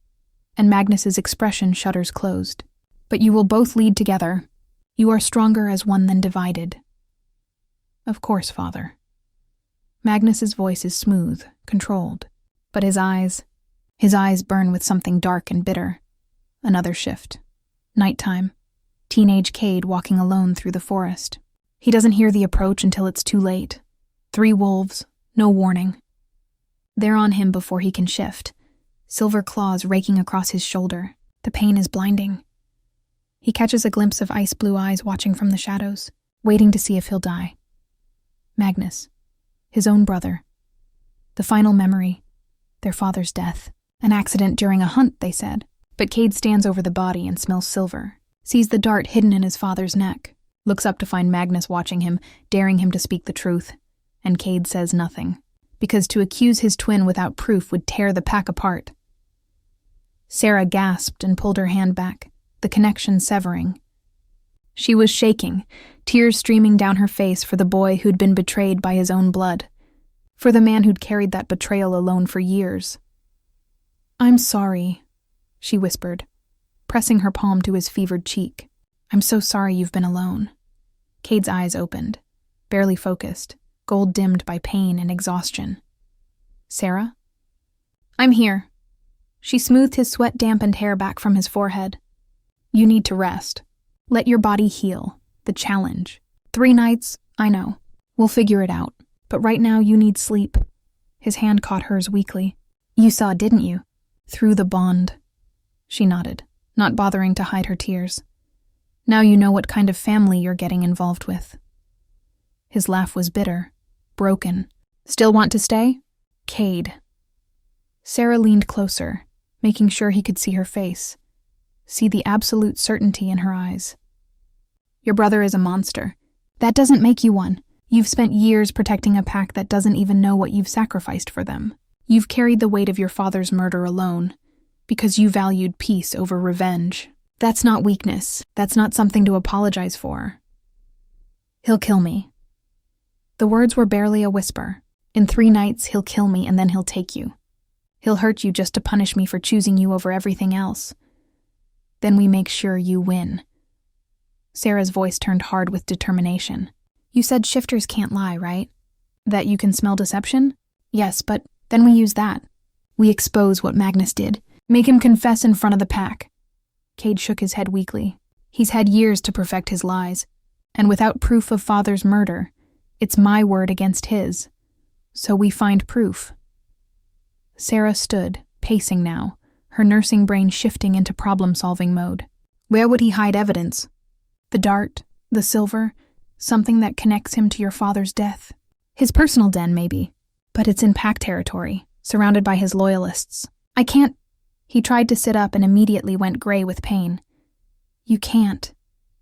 and Magnus's expression shudders closed. "But you will both lead together. You are stronger as one than divided." "Of course, father." Magnus's voice is smooth, controlled, but his eyes burn with something dark and bitter. Another shift. Nighttime. Teenage Kade walking alone through the forest. He doesn't hear the approach until it's too late. 3 wolves, no warning. They're on him before he can shift, silver claws raking across his shoulder. The pain is blinding. He catches a glimpse of ice blue eyes watching from the shadows, waiting to see if he'll die. Magnus, his own brother. The final memory, their father's death. An accident during a hunt, they said. But Kade stands over the body and smells silver, sees the dart hidden in his father's neck, looks up to find Magnus watching him, daring him to speak the truth. And Kade says nothing, because to accuse his twin without proof would tear the pack apart. Sera gasped and pulled her hand back, the connection severing. She was shaking, tears streaming down her face for the boy who'd been betrayed by his own blood, for the man who'd carried that betrayal alone for years. "I'm sorry," she whispered, pressing her palm to his fevered cheek. "I'm so sorry you've been alone." Kade's eyes opened, barely focused, gold dimmed by pain and exhaustion. "Sera?" "I'm here." She smoothed his sweat-dampened hair back from his forehead. "You need to rest. Let your body heal. The challenge. 3 nights, I know. We'll figure it out. But right now you need sleep." His hand caught hers weakly. "You saw, didn't you? Through the bond." She nodded, not bothering to hide her tears. "Now you know what kind of family you're getting involved with." His laugh was bitter, broken. "Still want to stay?" "Kade." Sera leaned closer, making sure he could see her face, see the absolute certainty in her eyes. "Your brother is a monster. That doesn't make you one. You've spent years protecting a pack that doesn't even know what you've sacrificed for them. You've carried the weight of your father's murder alone, because you valued peace over revenge. That's not weakness. That's not something to apologize for." "He'll kill me." The words were barely a whisper. "In 3 nights, he'll kill me and then he'll take you. He'll hurt you just to punish me for choosing you over everything else. Then we make sure you win." Sera's voice turned hard with determination. "You said shifters can't lie, right? That you can smell deception? Yes, but then we use that. We expose what Magnus did. Make him confess in front of the pack." Kade shook his head weakly. "He's had years to perfect his lies, and without proof of father's murder, it's my word against his. So we find proof." Sera stood, pacing now, her nursing brain shifting into problem-solving mode. "Where would he hide evidence? The dart, the silver, something that connects him to your father's death. His personal den, maybe, but it's in pack territory, surrounded by his loyalists. I can't—" He tried to sit up and immediately went gray with pain. "You can't,"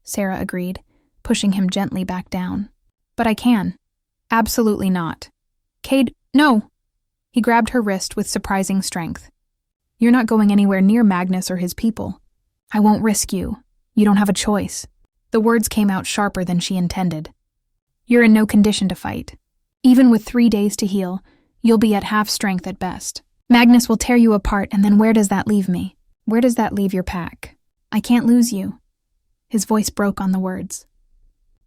Sera agreed, pushing him gently back down. "But I can." "Absolutely not." "Kade, no!" He grabbed her wrist with surprising strength. "You're not going anywhere near Magnus or his people. I won't risk you. You don't have a choice." The words came out sharper than she intended. "You're in no condition to fight. Even with 3 days to heal, you'll be at half strength at best. Magnus will tear you apart, and then where does that leave me? Where does that leave your pack? I can't lose you." His voice broke on the words.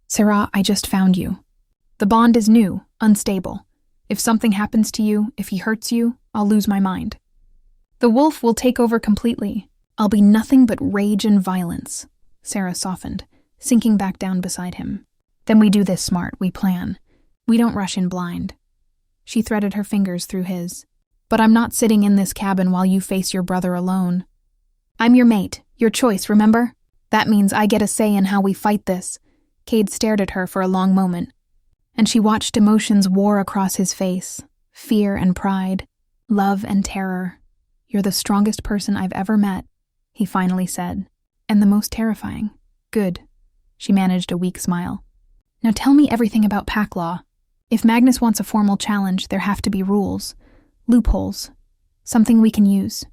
"Sera, I just found you. The bond is new, unstable. If something happens to you, if he hurts you, I'll lose my mind. The wolf will take over completely. I'll be nothing but rage and violence. Sera softened, sinking back down beside him. Then we do this smart, we plan. We don't rush in blind. She threaded her fingers through his. But I'm not sitting in this cabin while you face your brother alone. I'm your mate, your choice, remember? That means I get a say in how we fight this. Kade stared at her for a long moment, and she watched emotions war across his face. Fear and pride, love and terror. You're the strongest person I've ever met, he finally said, and the most terrifying. Good. She managed a weak smile. Now tell me everything about pack law. If Magnus wants a formal challenge, there have to be rules. Loopholes. Something we can use.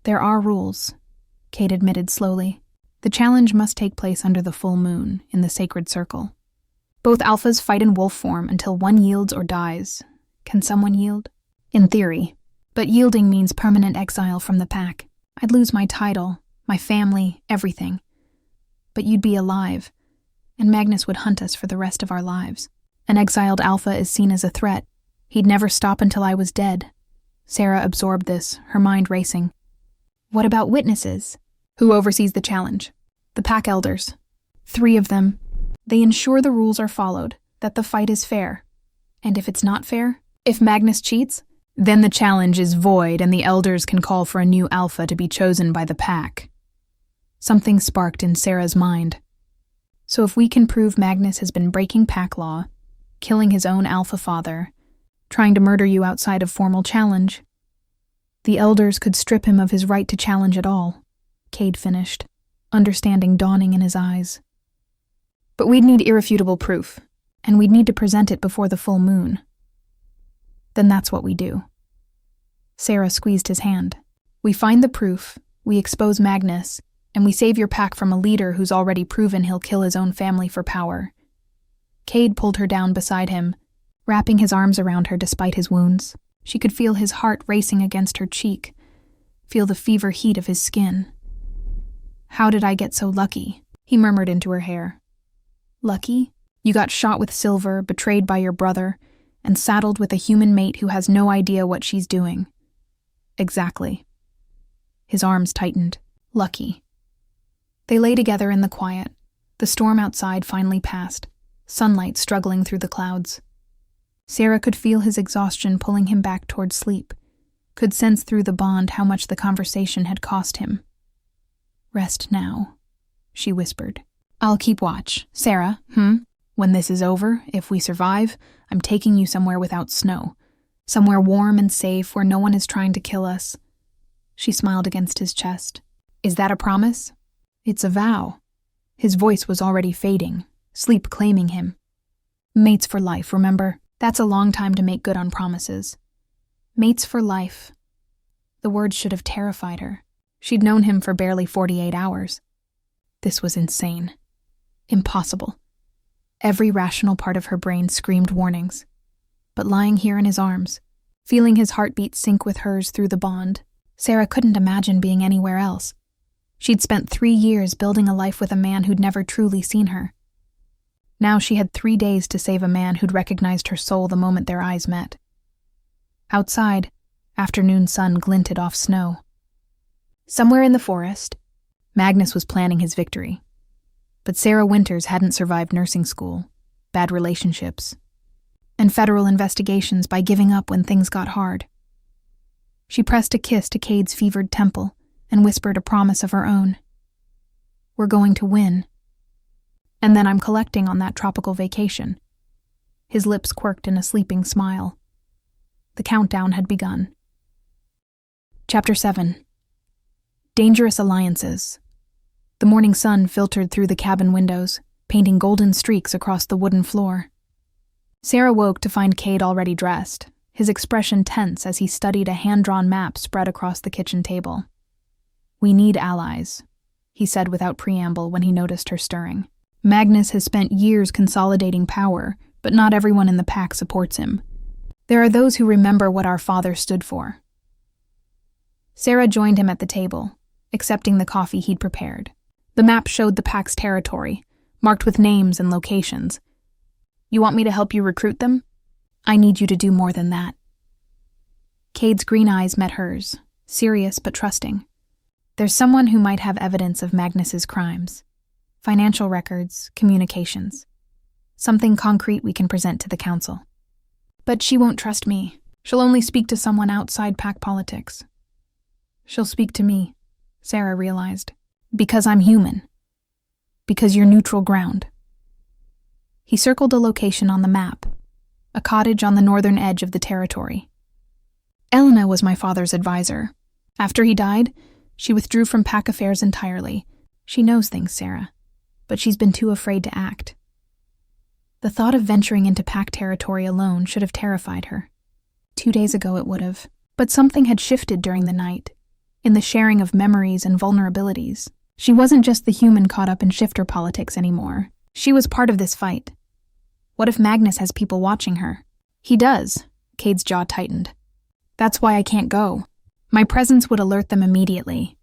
There are rules, Kade admitted slowly. The challenge must take place under the full moon, in the sacred circle. Both alphas fight in wolf form until one yields or dies. Can someone yield? In theory. But yielding means permanent exile from the pack. I'd lose my title, my family, everything. But you'd be alive, and Magnus would hunt us for the rest of our lives. An exiled alpha is seen as a threat. He'd never stop until I was dead. Sera absorbed this, her mind racing. What about witnesses? Who oversees the challenge? The pack elders. 3 of them. They ensure the rules are followed, that the fight is fair. And if it's not fair, if Magnus cheats, then the challenge is void and the elders can call for a new alpha to be chosen by the pack. Something sparked in Sera's mind. So if we can prove Magnus has been breaking pack law, killing his own alpha father, trying to murder you outside of formal challenge, the elders could strip him of his right to challenge at all, Kade finished, understanding dawning in his eyes. But we'd need irrefutable proof, and we'd need to present it before the full moon. Then that's what we do. Sera squeezed his hand. We find the proof, we expose Magnus, and we save your pack from a leader who's already proven he'll kill his own family for power. Kade pulled her down beside him, wrapping his arms around her despite his wounds. She could feel his heart racing against her cheek, feel the fever heat of his skin. How did I get so lucky? He murmured into her hair. Lucky? You got shot with silver, betrayed by your brother, and saddled with a human mate who has no idea what she's doing. Exactly. His arms tightened. Lucky. They lay together in the quiet. The storm outside finally passed, sunlight struggling through the clouds. Sera could feel his exhaustion pulling him back toward sleep, could sense through the bond how much the conversation had cost him. Rest now, she whispered. I'll keep watch. Sera, When this is over, if we survive, I'm taking you somewhere without snow. Somewhere warm and safe where no one is trying to kill us. She smiled against his chest. Is that a promise? It's a vow. His voice was already fading, sleep claiming him. Mates for life, remember? That's a long time to make good on promises. Mates for life. The words should have terrified her. She'd known him for barely 48 hours. This was insane. Impossible. Every rational part of her brain screamed warnings. But lying here in his arms, feeling his heartbeat sync with hers through the bond, Sera couldn't imagine being anywhere else. She'd spent 3 years building a life with a man who'd never truly seen her. Now she had 3 days to save a man who'd recognized her soul the moment their eyes met. Outside, afternoon sun glinted off snow. Somewhere in the forest, Magnus was planning his victory. But Sera Winters hadn't survived nursing school, bad relationships, and federal investigations by giving up when things got hard. She pressed a kiss to Kade's fevered temple and whispered a promise of her own. We're going to win. And then I'm collecting on that tropical vacation. His lips quirked in a sleeping smile. The countdown had begun. Chapter 7. Dangerous Alliances. The morning sun filtered through the cabin windows, painting golden streaks across the wooden floor. Sera woke to find Kade already dressed, his expression tense as he studied a hand-drawn map spread across the kitchen table. We need allies, he said without preamble when he noticed her stirring. Magnus has spent years consolidating power, but not everyone in the pack supports him. There are those who remember what our father stood for. Sera joined him at the table, accepting the coffee he'd prepared. The map showed the pack's territory, marked with names and locations. You want me to help you recruit them? I need you to do more than that. Kade's green eyes met hers, serious but trusting. There's someone who might have evidence of Magnus's crimes. Financial records, communications. Something concrete we can present to the council. But she won't trust me. She'll only speak to someone outside pack politics. She'll speak to me, Sera realized. Because I'm human. Because you're neutral ground. He circled a location on the map, a cottage on the northern edge of the territory. Elena was my father's advisor. After he died, she withdrew from pack affairs entirely. She knows things, Sera, but she's been too afraid to act. The thought of venturing into pack territory alone should have terrified her. 2 days ago it would have, but something had shifted during the night, in the sharing of memories and vulnerabilities. She wasn't just the human caught up in shifter politics anymore. She was part of this fight. What if Magnus has people watching her? He does. Kade's jaw tightened. That's why I can't go. My presence would alert them immediately.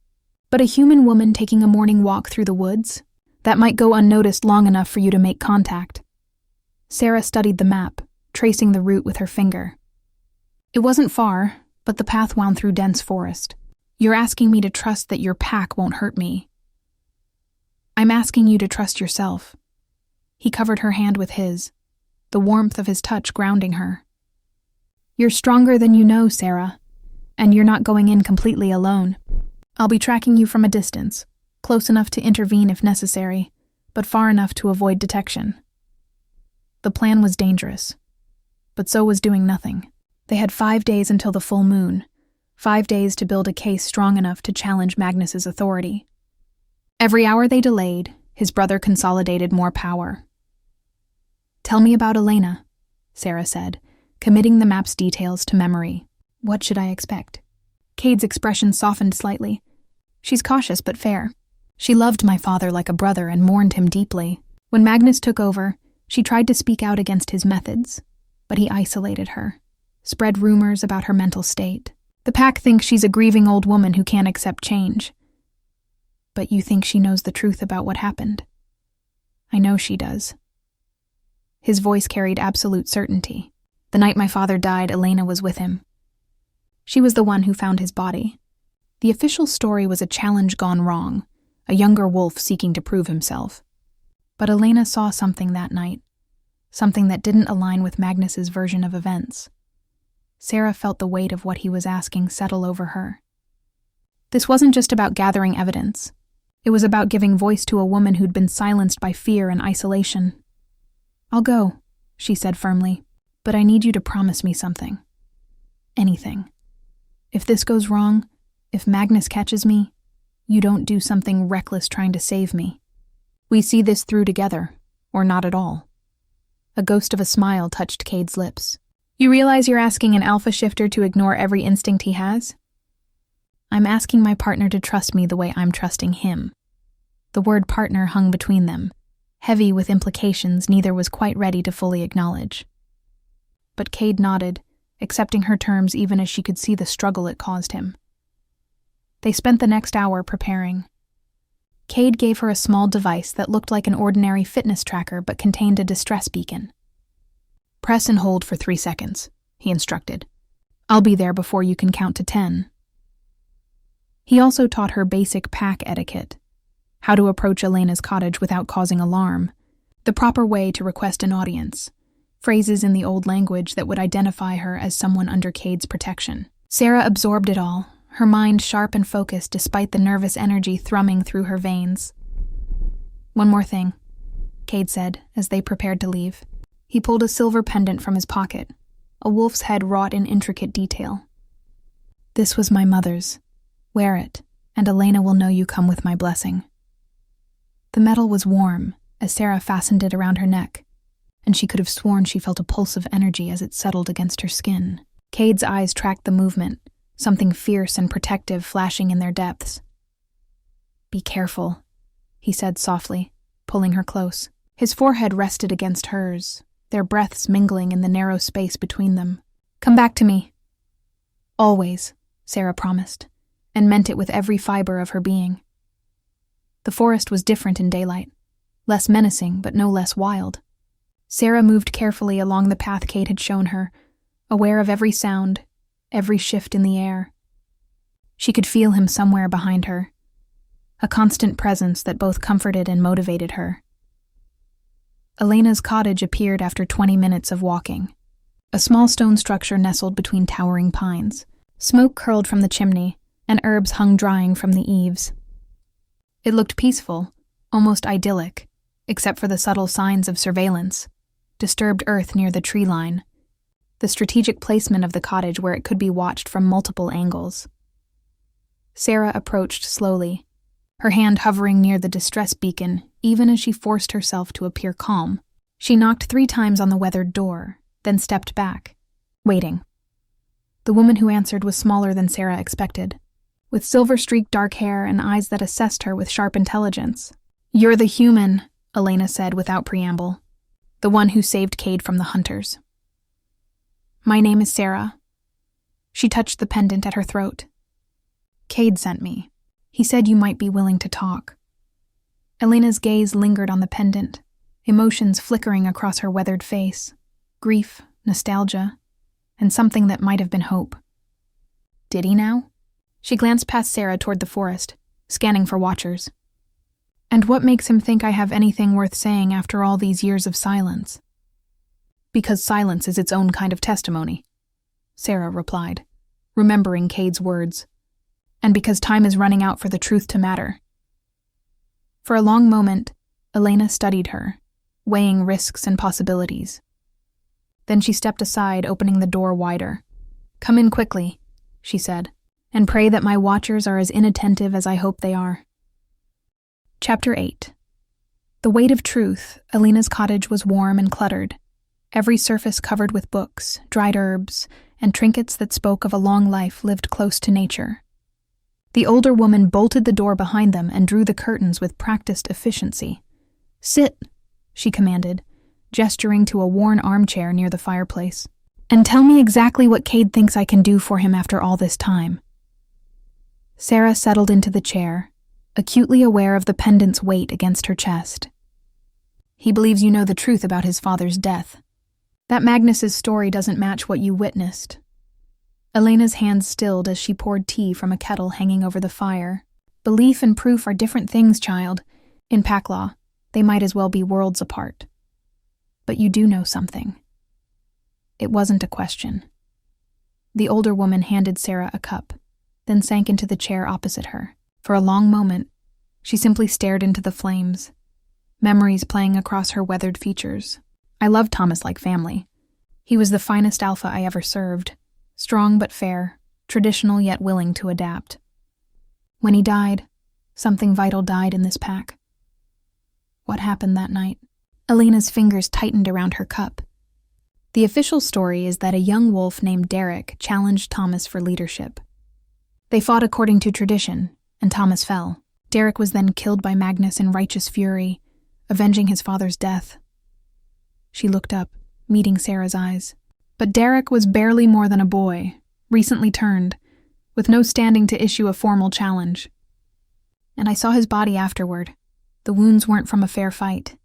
But a human woman taking a morning walk through the woods? That might go unnoticed long enough for you to make contact. Sera studied the map, tracing the route with her finger. It wasn't far, but the path wound through dense forest. You're asking me to trust that your pack won't hurt me. I'm asking you to trust yourself. He covered her hand with his, the warmth of his touch grounding her. You're stronger than you know, Sera, and you're not going in completely alone. I'll be tracking you from a distance, close enough to intervene if necessary, but far enough to avoid detection. The plan was dangerous, but so was doing nothing. They had 5 days until the full moon, 5 days to build a case strong enough to challenge Magnus's authority. Every hour they delayed, his brother consolidated more power. Tell me about Elena, Sera said, committing the map's details to memory. What should I expect? Kade's expression softened slightly. She's cautious but fair. She loved my father like a brother and mourned him deeply. When Magnus took over, she tried to speak out against his methods, but he isolated her, spread rumors about her mental state. The pack thinks she's a grieving old woman who can't accept change. But you think she knows the truth about what happened? I know she does. His voice carried absolute certainty. The night my father died, Elena was with him. She was the one who found his body. The official story was a challenge gone wrong, a younger wolf seeking to prove himself. But Elena saw something that night, something that didn't align with Magnus's version of events. Sera felt the weight of what he was asking settle over her. This wasn't just about gathering evidence. It was about giving voice to a woman who'd been silenced by fear and isolation. I'll go, she said firmly, but I need you to promise me something. Anything. If this goes wrong, if Magnus catches me, you don't do something reckless trying to save me. We see this through together, or not at all. A ghost of a smile touched Kade's lips. You realize you're asking an alpha shifter to ignore every instinct he has? I'm asking my partner to trust me the way I'm trusting him. The word partner hung between them, heavy with implications neither was quite ready to fully acknowledge. But Kade nodded, accepting her terms even as she could see the struggle it caused him. They spent the next hour preparing. Kade gave her a small device that looked like an ordinary fitness tracker but contained a distress beacon. Press and hold for 3 seconds, he instructed. I'll be there before you can count to 10. He also taught her basic pack etiquette, how to approach Elena's cottage without causing alarm, the proper way to request an audience, phrases in the old language that would identify her as someone under Kade's protection. Sera absorbed it all, her mind sharp and focused despite the nervous energy thrumming through her veins. One more thing, Kade said as they prepared to leave. He pulled a silver pendant from his pocket, a wolf's head wrought in intricate detail. This was my mother's. Wear it, and Elena will know you come with my blessing. The metal was warm as Sera fastened it around her neck, and she could have sworn she felt a pulse of energy as it settled against her skin. Kade's eyes tracked the movement, something fierce and protective flashing in their depths. Be careful, he said softly, pulling her close. His forehead rested against hers, their breaths mingling in the narrow space between them. Come back to me. Always, Sera promised, and meant it with every fiber of her being. The forest was different in daylight, less menacing but no less wild. Sera moved carefully along the path Kade had shown her, aware of every sound, every shift in the air. She could feel him somewhere behind her, a constant presence that both comforted and motivated her. Elena's cottage appeared after 20 minutes of walking. A small stone structure nestled between towering pines. Smoke curled from the chimney, and herbs hung drying from the eaves. It looked peaceful, almost idyllic, except for the subtle signs of surveillance, disturbed earth near the tree line, the strategic placement of the cottage where it could be watched from multiple angles. Sera approached slowly, her hand hovering near the distress beacon even as she forced herself to appear calm. She knocked 3 times on the weathered door, then stepped back, waiting. The woman who answered was smaller than Sera expected, with silver-streaked dark hair and eyes that assessed her with sharp intelligence. "You're the human," Elena said without preamble, "the one who saved Kade from the hunters." "My name is Sera." She touched the pendant at her throat. "Kade sent me. He said you might be willing to talk." Elena's gaze lingered on the pendant, emotions flickering across her weathered face. Grief, nostalgia, and something that might have been hope. Did he now? She glanced past Sera toward the forest, scanning for watchers. "And what makes him think I have anything worth saying after all these years of silence?" "Because silence is its own kind of testimony," Sera replied, remembering Kade's words. "And because time is running out for the truth to matter." For a long moment, Elena studied her, weighing risks and possibilities. Then she stepped aside, opening the door wider. "Come in quickly," she said, "and pray that my watchers are as inattentive as I hope they are." Chapter 8. The weight of truth. Elena's cottage was warm and cluttered, every surface covered with books, dried herbs, and trinkets that spoke of a long life lived close to nature. The older woman bolted the door behind them and drew the curtains with practiced efficiency. "Sit," she commanded, gesturing to a worn armchair near the fireplace, "and tell me exactly what Kade thinks I can do for him after all this time." Sera settled into the chair, acutely aware of the pendant's weight against her chest. "He believes you know the truth about his father's death. That Magnus's story doesn't match what you witnessed." Elena's hands stilled as she poured tea from a kettle hanging over the fire. "Belief and proof are different things, child. In pack law, they might as well be worlds apart. But you do know something." It wasn't a question. The older woman handed Sera a cup, then sank into the chair opposite her. For a long moment, she simply stared into the flames, memories playing across her weathered features. "I loved Thomas like family. He was the finest alpha I ever served, strong but fair, traditional yet willing to adapt. When he died, something vital died in this pack." What happened that night? Elena's fingers tightened around her cup. The official story is that a young wolf named Derek challenged Thomas for leadership. They fought according to tradition, and Thomas fell. Derek was then killed by Magnus in righteous fury, avenging his father's death. She looked up, meeting Sera's eyes. But Derek was barely more than a boy, recently turned, with no standing to issue a formal challenge. And I saw his body afterward. The wounds weren't from a fair fight.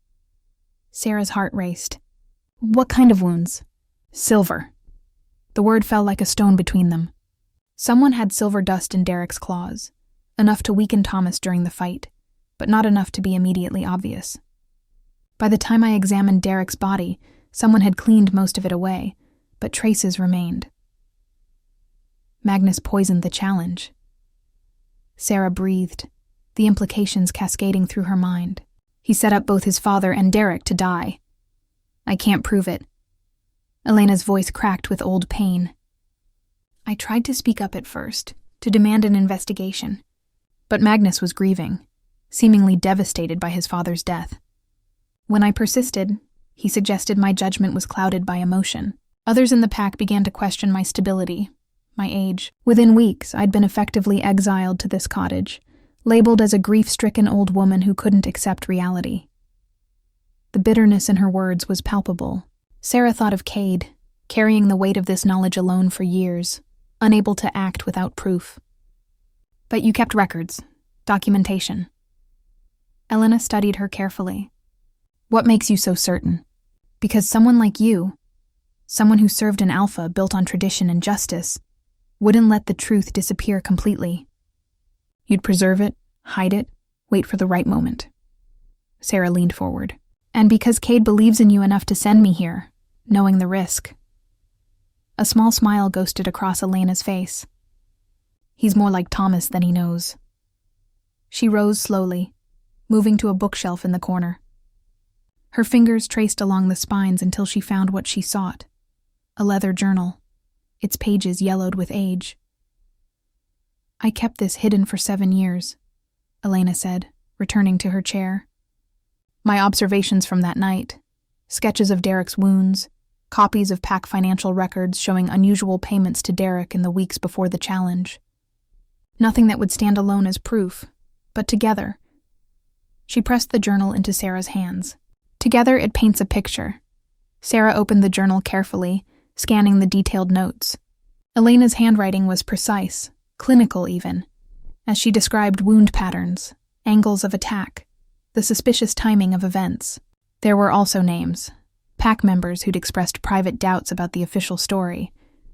Sera's heart raced. "What kind of wounds?" "Silver." The word fell like a stone between them. Someone had silver dust in Derek's claws, enough to weaken Thomas during the fight, but not enough to be immediately obvious. By the time I examined Derek's body, someone had cleaned most of it away, but traces remained. Magnus poisoned the challenge. Sera breathed, the implications cascading through her mind. He set up both his father and Derek to die. "I can't prove it." Elena's voice cracked with old pain. "I tried to speak up at first, to demand an investigation. But Magnus was grieving, seemingly devastated by his father's death. When I persisted, he suggested my judgment was clouded by emotion. Others in the pack began to question my stability, my age. Within weeks, I'd been effectively exiled to this cottage, labeled as a grief-stricken old woman who couldn't accept reality. The bitterness in her words was palpable. Sera thought of Kade, carrying the weight of this knowledge alone for years, unable to act without proof. "But you kept records, documentation." Elena studied her carefully. "What makes you so certain?" "Because someone like you, someone who served an alpha built on tradition and justice, wouldn't let the truth disappear completely. You'd preserve it, hide it, Wait for the right moment. Sera leaned forward. And because Kade believes in you enough to send me here, knowing the risk. A small smile ghosted across Elena's face. He's more like Thomas than he knows. She rose slowly, moving to a bookshelf in the corner. Her fingers traced along the spines until she found what she sought, a leather journal, its pages yellowed with age. I kept this hidden for 7 years, Elena said, returning to her chair. My observations from that night, sketches of Derek's wounds, copies of PAC financial records showing unusual payments to Derek in the weeks before the challenge. Nothing that would stand alone as proof, but together. She pressed the journal into Sera's hands. Together it paints a picture. Sera opened the journal carefully, scanning the detailed notes. Elena's handwriting was precise, clinical even, as she described wound patterns, angles of attack, the suspicious timing of events. There were also names, PAC members who'd expressed private doubts about the official story,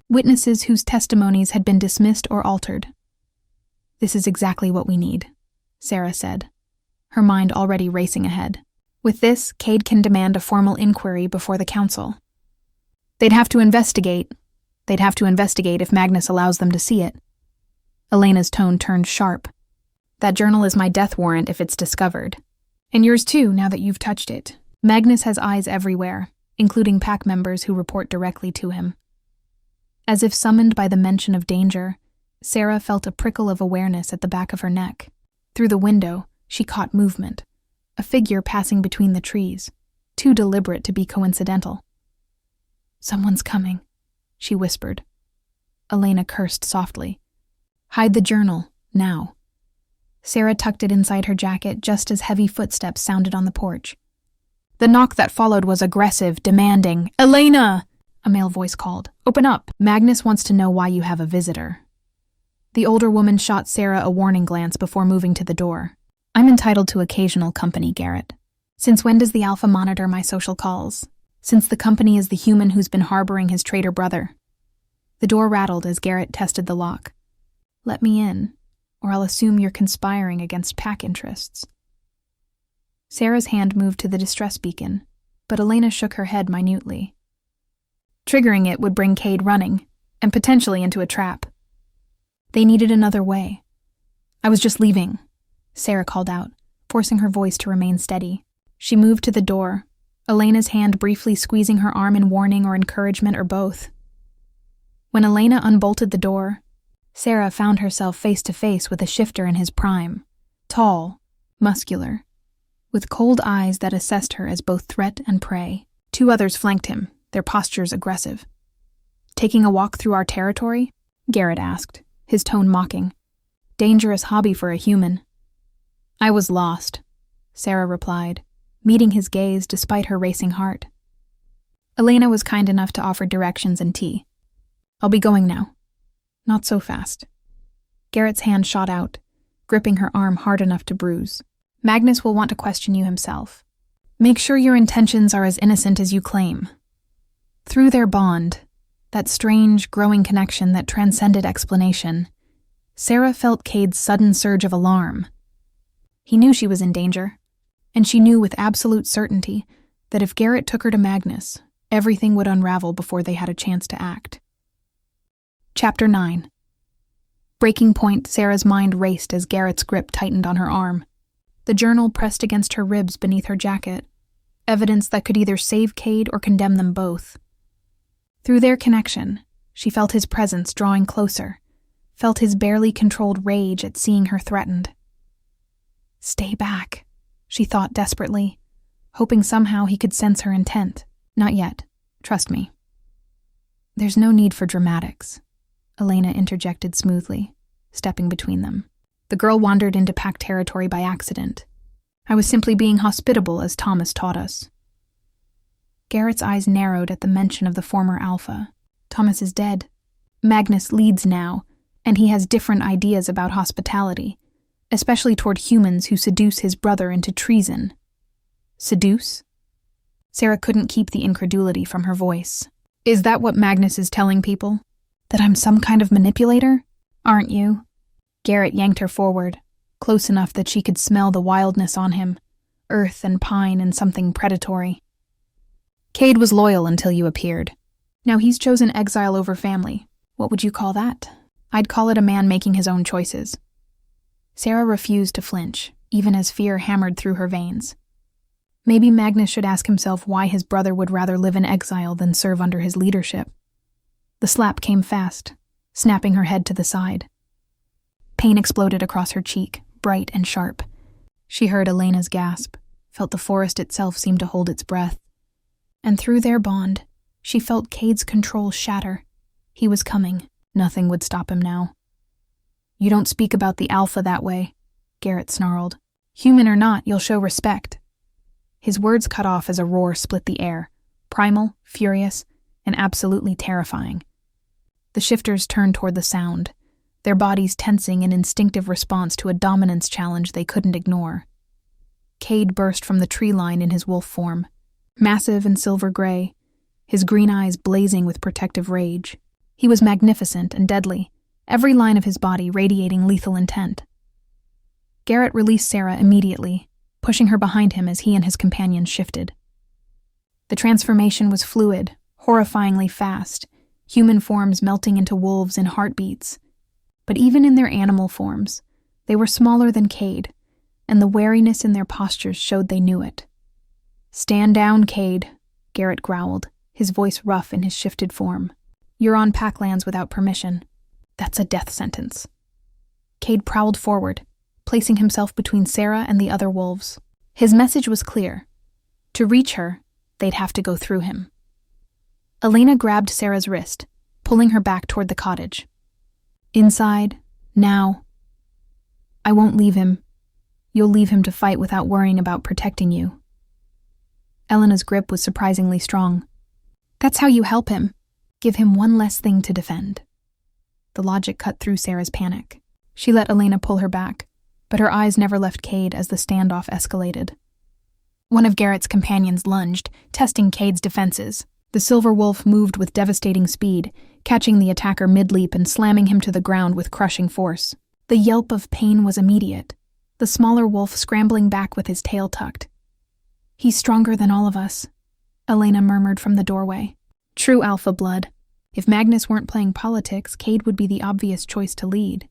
witnesses whose testimonies had been dismissed or altered. This is exactly what we need, Sera said, her mind already racing ahead. With this, Kade can demand a formal inquiry before the council. They'd have to investigate if Magnus allows them to see it. Elena's tone turned sharp. That journal is my death warrant if it's discovered. And yours too, now that you've touched it. Magnus has eyes everywhere, including PAC members who report directly to him. As if summoned by the mention of danger, Sera felt a prickle of awareness at the back of her neck. Through the window, she caught movement, a figure passing between the trees, too deliberate to be coincidental. Someone's coming, she whispered. Elena cursed softly. Hide the journal, now. Sera tucked it inside her jacket just as heavy footsteps sounded on the porch. The knock that followed was aggressive, demanding. Elena! A male voice called. Open up. Magnus wants to know why you have a visitor. The older woman shot Sera a warning glance before moving to the door. I'm entitled to occasional company, Garrett. Since when does the Alpha monitor my social calls? Since the company is the human who's been harboring his traitor brother. The door rattled as Garrett tested the lock. Let me in, or I'll assume you're conspiring against PAC interests. Sera's hand moved to the distress beacon, but Elena shook her head minutely. Triggering it would bring Kade running, and potentially into a trap. They needed another way. I was just leaving, Sera called out, forcing her voice to remain steady. She moved to the door, Elena's hand briefly squeezing her arm in warning or encouragement or both. When Elena unbolted the door, Sera found herself face to face with a shifter in his prime, tall, muscular, with cold eyes that assessed her as both threat and prey. 2 others flanked him, their postures aggressive. Taking a walk through our territory? Garrett asked, his tone mocking. Dangerous hobby for a human. I was lost, Sera replied, meeting his gaze despite her racing heart. Elena was kind enough to offer directions and tea. I'll be going now. Not so fast. Garrett's hand shot out, gripping her arm hard enough to bruise. Magnus will want to question you himself. Make sure your intentions are as innocent as you claim. Through their bond, that strange, growing connection that transcended explanation, Sera felt Kade's sudden surge of alarm. He knew she was in danger, and she knew with absolute certainty that if Garrett took her to Magnus, everything would unravel before they had a chance to act. Chapter 9. Breaking point, Sera's mind raced as Garrett's grip tightened on her arm. The journal pressed against her ribs beneath her jacket, evidence that could either save Kade or condemn them both. Through their connection, she felt his presence drawing closer, felt his barely controlled rage at seeing her threatened. Stay back, she thought desperately, hoping somehow he could sense her intent. Not yet, trust me. There's no need for dramatics, Elena interjected smoothly, stepping between them. The girl wandered into PAC territory by accident. I was simply being hospitable, as Thomas taught us. Garrett's eyes narrowed at the mention of the former Alpha. Thomas is dead. Magnus leads now, and he has different ideas about hospitality, especially toward humans who seduce his brother into treason. Seduce? Sera couldn't keep the incredulity from her voice. Is that what Magnus is telling people? That I'm some kind of manipulator? Aren't you? Garrett yanked her forward, close enough that she could smell the wildness on him, earth and pine and something predatory. Kade was loyal until you appeared. Now he's chosen exile over family. What would you call that? I'd call it a man making his own choices. Sera refused to flinch, even as fear hammered through her veins. Maybe Magnus should ask himself why his brother would rather live in exile than serve under his leadership. The slap came fast, snapping her head to the side. Pain exploded across her cheek, bright and sharp. She heard Elena's gasp, felt the forest itself seem to hold its breath. And through their bond, she felt Kade's control shatter. He was coming. Nothing would stop him now. You don't speak about the Alpha that way, Garrett snarled. Human or not, you'll show respect. His words cut off as a roar split the air, primal, furious, and absolutely terrifying. The shifters turned toward the sound, their bodies tensing in instinctive response to a dominance challenge they couldn't ignore. Kade burst from the tree line in his wolf form, massive and silver gray, his green eyes blazing with protective rage. He was magnificent and deadly, every line of his body radiating lethal intent. Garrett released Sera immediately, pushing her behind him as he and his companions shifted. The transformation was fluid, horrifyingly fast, human forms melting into wolves in heartbeats. But even in their animal forms, they were smaller than Kade, and the wariness in their postures showed they knew it. Stand down, Kade, Garrett growled, his voice rough in his shifted form. You're on Packlands without permission. That's a death sentence. Kade prowled forward, placing himself between Sera and the other wolves. His message was clear. To reach her, they'd have to go through him. Elena grabbed Sera's wrist, pulling her back toward the cottage. Inside, now. I won't leave him. You'll leave him to fight without worrying about protecting you. Elena's grip was surprisingly strong. That's how you help him. Give him one less thing to defend. The logic cut through Sera's panic. She let Elena pull her back, but her eyes never left Kade as the standoff escalated. One of Garrett's companions lunged, testing Kade's defenses. The silver wolf moved with devastating speed, catching the attacker mid-leap and slamming him to the ground with crushing force. The yelp of pain was immediate, the smaller wolf scrambling back with his tail tucked. He's stronger than all of us, Elena murmured from the doorway. True alpha blood. If Magnus weren't playing politics, Kade would be the obvious choice to lead.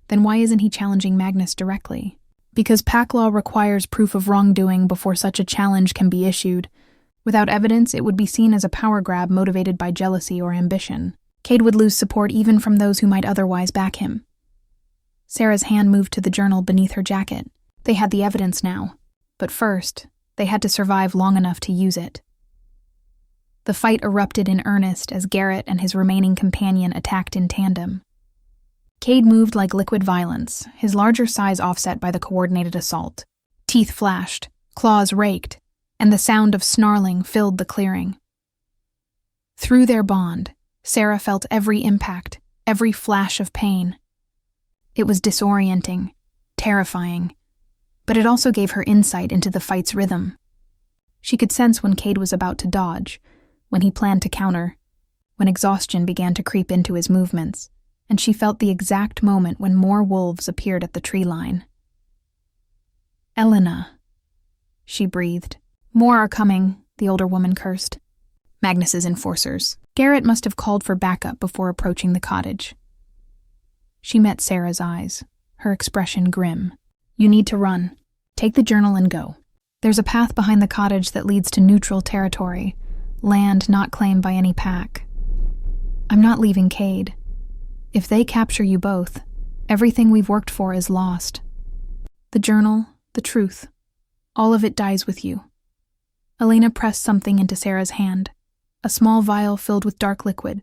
Then why isn't he challenging Magnus directly? Because pack law requires proof of wrongdoing before such a challenge can be issued. Without evidence, it would be seen as a power grab motivated by jealousy or ambition. Kade would lose support even from those who might otherwise back him. Sera's hand moved to the journal beneath her jacket. They had the evidence now. But first, they had to survive long enough to use it. The fight erupted in earnest as Garrett and his remaining companion attacked in tandem. Kade moved like liquid violence, his larger size offset by the coordinated assault. Teeth flashed, claws raked, and the sound of snarling filled the clearing. Through their bond, Sera felt every impact, every flash of pain. It was disorienting, terrifying, but it also gave her insight into the fight's rhythm. She could sense when Kade was about to dodge, when he planned to counter, when exhaustion began to creep into his movements, and she felt the exact moment when more wolves appeared at the tree line. Elena, she breathed. More are coming, the older woman cursed. Magnus's enforcers. Garrett must have called for backup before approaching the cottage. She met Sera's eyes, her expression grim. You need to run. Take the journal and go. There's a path behind the cottage that leads to neutral territory, land not claimed by any pack. I'm not leaving Kade. If they capture you both, everything we've worked for is lost. The journal, the truth, all of it dies with you. Elena pressed something into Sera's hand, a small vial filled with dark liquid.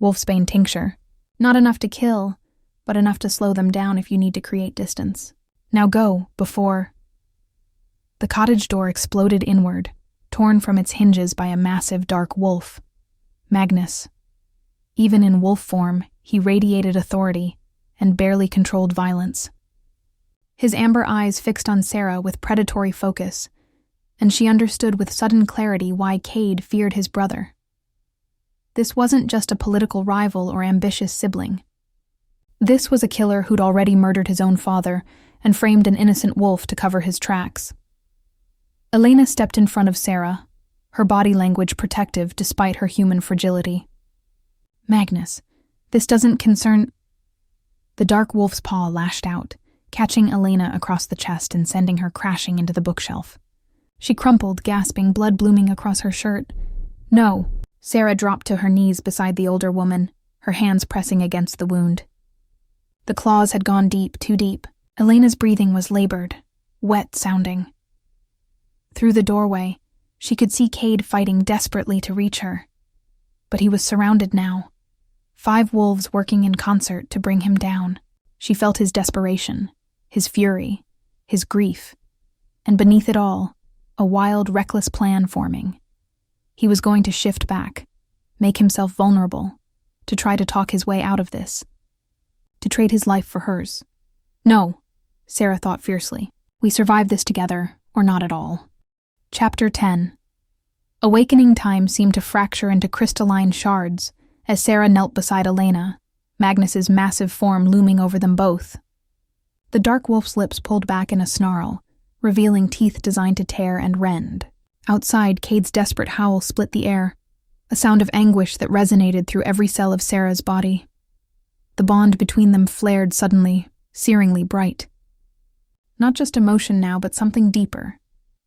Wolfsbane tincture. Not enough to kill, but enough to slow them down if you need to create distance. Now go, before... The cottage door exploded inward, torn from its hinges by a massive dark wolf. Magnus. Even in wolf form, he radiated authority and barely controlled violence. His amber eyes fixed on Sera with predatory focus, and she understood with sudden clarity why Kade feared his brother. This wasn't just a political rival or ambitious sibling. This was a killer who'd already murdered his own father and framed an innocent wolf to cover his tracks. Elena stepped in front of Sera, her body language protective despite her human fragility. "Magnus, this doesn't concern—" The dark wolf's paw lashed out, catching Elena across the chest and sending her crashing into the bookshelf. She crumpled, gasping, blood blooming across her shirt. "No." Sera dropped to her knees beside the older woman, her hands pressing against the wound. The claws had gone deep, too deep. Elena's breathing was labored, wet-sounding. Through the doorway, she could see Kade fighting desperately to reach her. But he was surrounded now. 5 wolves working in concert to bring him down. She felt his desperation, his fury, his grief, and beneath it all, a wild, reckless plan forming. He was going to shift back, make himself vulnerable, to try to talk his way out of this, to trade his life for hers. No, Sera thought fiercely. We survive this together, or not at all. Chapter 10. Awakening time seemed to fracture into crystalline shards as Sera knelt beside Elena, Magnus's massive form looming over them both. The dark wolf's lips pulled back in a snarl, revealing teeth designed to tear and rend. Outside, Kade's desperate howl split the air, a sound of anguish that resonated through every cell of Sera's body. The bond between them flared suddenly, searingly bright. Not just emotion now, but something deeper.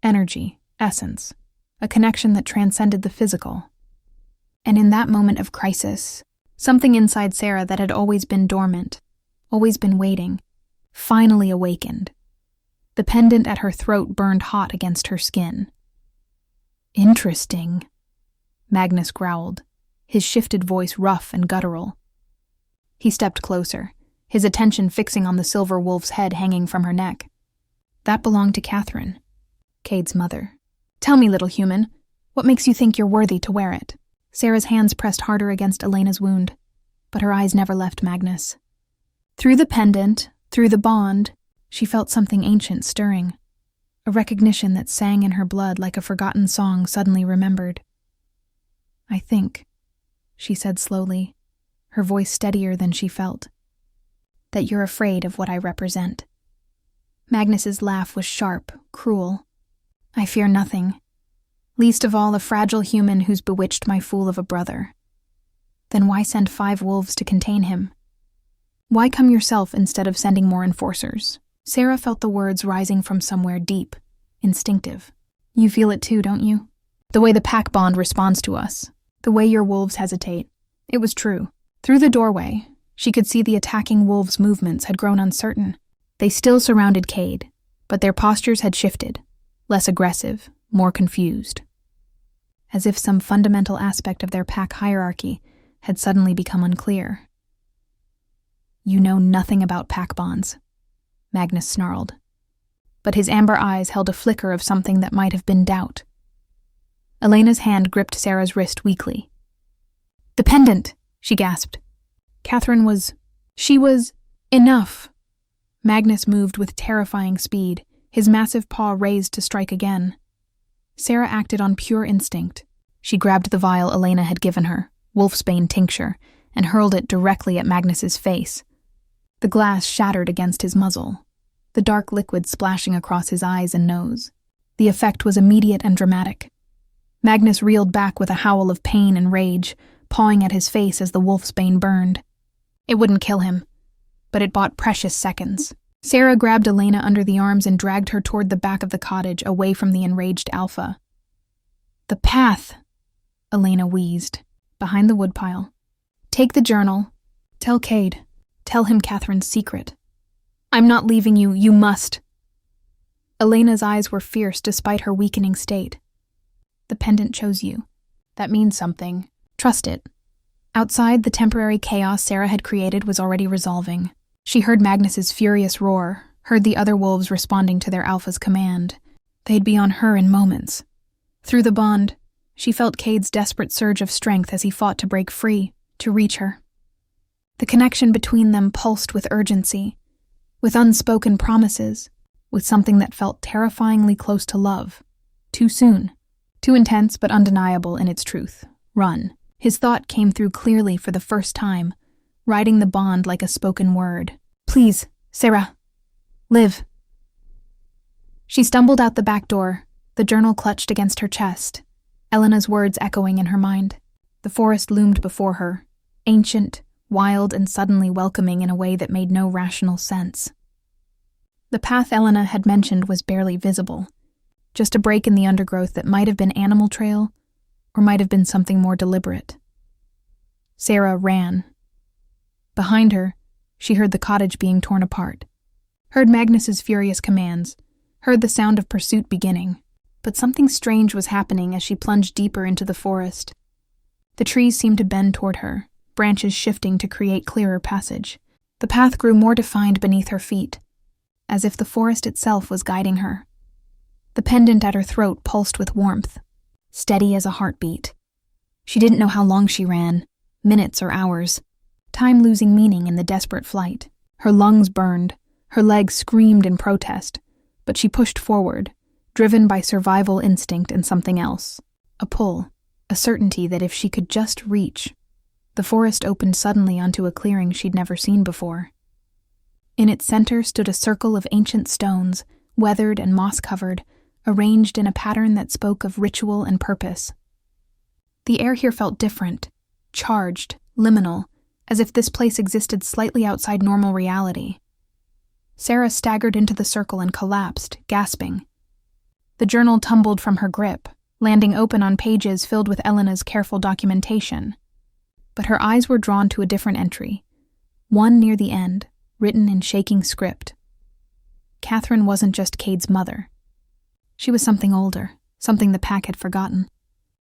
Energy, essence, a connection that transcended the physical. And in that moment of crisis, something inside Sera that had always been dormant, always been waiting, finally awakened. The pendant at her throat burned hot against her skin. "Interesting," Magnus growled, his shifted voice rough and guttural. He stepped closer, his attention fixing on the silver wolf's head hanging from her neck. That belonged to Catherine, Kade's mother. "Tell me, little human, what makes you think you're worthy to wear it?" Sera's hands pressed harder against Elena's wound, but her eyes never left Magnus. Through the pendant, through the bond, she felt something ancient stirring, a recognition that sang in her blood like a forgotten song suddenly remembered. "I think," she said slowly, her voice steadier than she felt, "that you're afraid of what I represent." Magnus's laugh was sharp, cruel. "I fear nothing, least of all a fragile human who's bewitched my fool of a brother. Then why send 5 wolves to contain him? Why come yourself instead of sending more enforcers?" Sera felt the words rising from somewhere deep, instinctive. "You feel it too, don't you? The way the pack bond responds to us, the way your wolves hesitate." It was true. Through the doorway, she could see the attacking wolves' movements had grown uncertain. They still surrounded Kade, but their postures had shifted, less aggressive, more confused. As if some fundamental aspect of their pack hierarchy had suddenly become unclear. "You know nothing about pack bonds," Magnus snarled. But his amber eyes held a flicker of something that might have been doubt. Elena's hand gripped Sera's wrist weakly. "The pendant!" she gasped. She was enough. Magnus moved with terrifying speed, his massive paw raised to strike again. Sera acted on pure instinct. She grabbed the vial Elena had given her, wolfsbane tincture, and hurled it directly at Magnus's face. The glass shattered against his muzzle, the dark liquid splashing across his eyes and nose. The effect was immediate and dramatic. Magnus reeled back with a howl of pain and rage, pawing at his face as the wolfsbane burned. It wouldn't kill him, but it bought precious seconds. Sera grabbed Elena under the arms and dragged her toward the back of the cottage, away from the enraged alpha. "The path," Elena wheezed, behind the woodpile. "Take the journal. Tell Kade. Tell him Catherine's secret. I'm not leaving you, you must." Elena's eyes were fierce despite her weakening state. "The pendant chose you. That means something. Trust it." Outside, the temporary chaos Sera had created was already resolving. She heard Magnus's furious roar, heard the other wolves responding to their alpha's command. They'd be on her in moments. Through the bond, she felt Kade's desperate surge of strength as he fought to break free, to reach her. The connection between them pulsed with urgency, with unspoken promises, with something that felt terrifyingly close to love. Too soon. Too intense but undeniable in its truth. Run. His thought came through clearly for the first time, writing the bond like a spoken word. "Please, Sera, live." She stumbled out the back door, the journal clutched against her chest, Elena's words echoing in her mind. The forest loomed before her, ancient, wild, and suddenly welcoming in a way that made no rational sense. The path Elena had mentioned was barely visible, just a break in the undergrowth that might have been animal trail or might have been something more deliberate. Sera ran. Behind her, she heard the cottage being torn apart, heard Magnus's furious commands, heard the sound of pursuit beginning, but something strange was happening as she plunged deeper into the forest. The trees seemed to bend toward her, branches shifting to create clearer passage. The path grew more defined beneath her feet, as if the forest itself was guiding her. The pendant at her throat pulsed with warmth, steady as a heartbeat. She didn't know how long she ran, minutes or hours, time losing meaning in the desperate flight. Her lungs burned, her legs screamed in protest, but she pushed forward, driven by survival instinct and something else. A pull, a certainty that if she could just reach. The forest opened suddenly onto a clearing she'd never seen before. In its center stood a circle of ancient stones, weathered and moss-covered, arranged in a pattern that spoke of ritual and purpose. The air here felt different, charged, liminal, as if this place existed slightly outside normal reality. Sera staggered into the circle and collapsed, gasping. The journal tumbled from her grip, landing open on pages filled with Elena's careful documentation. But her eyes were drawn to a different entry, one near the end, written in shaking script. Catherine wasn't just Kade's mother. She was something older, something the pack had forgotten.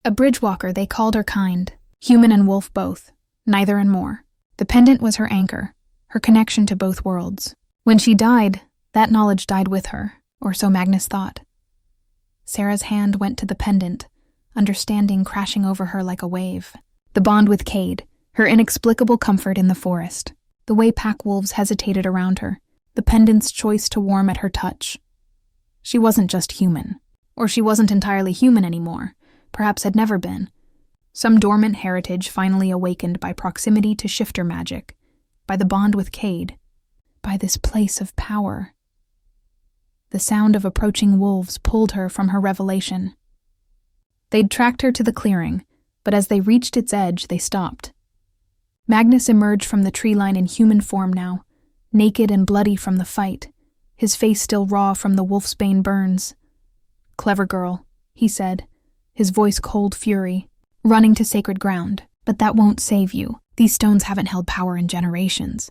A bridge-walker, they called her kind, human and wolf both, neither and more. The pendant was her anchor, her connection to both worlds. When she died, that knowledge died with her, or so Magnus thought. Sera's hand went to the pendant, understanding crashing over her like a wave. The bond with Kade, her inexplicable comfort in the forest, the way pack wolves hesitated around her, the pendant's choice to warm at her touch. She wasn't just human, or she wasn't entirely human anymore, perhaps had never been. Some dormant heritage finally awakened by proximity to shifter magic, by the bond with Kade, by this place of power. The sound of approaching wolves pulled her from her revelation. They'd tracked her to the clearing, but as they reached its edge, they stopped. Magnus emerged from the tree line in human form now, naked and bloody from the fight, his face still raw from the wolfsbane burns. "Clever girl," he said, his voice cold fury, "running to sacred ground, but that won't save you. These stones haven't held power in generations."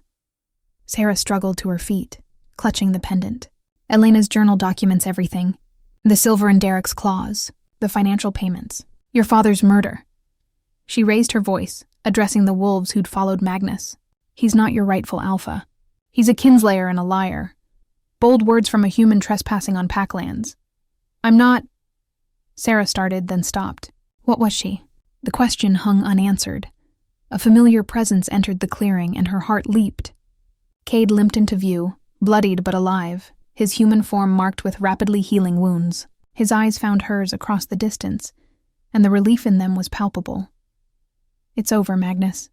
Sera struggled to her feet, clutching the pendant. Elena's journal documents everything. The silver in Derek's claws, the financial payments, your father's murder. She raised her voice, addressing the wolves who'd followed Magnus. "He's not your rightful alpha. He's a kinslayer and a liar. Bold words from a human trespassing on packlands. I'm not..." Sera started, then stopped. What was she? The question hung unanswered. A familiar presence entered the clearing, and her heart leaped. Kade limped into view, bloodied but alive, his human form marked with rapidly healing wounds. His eyes found hers across the distance, and the relief in them was palpable. "It's over, Magnus,"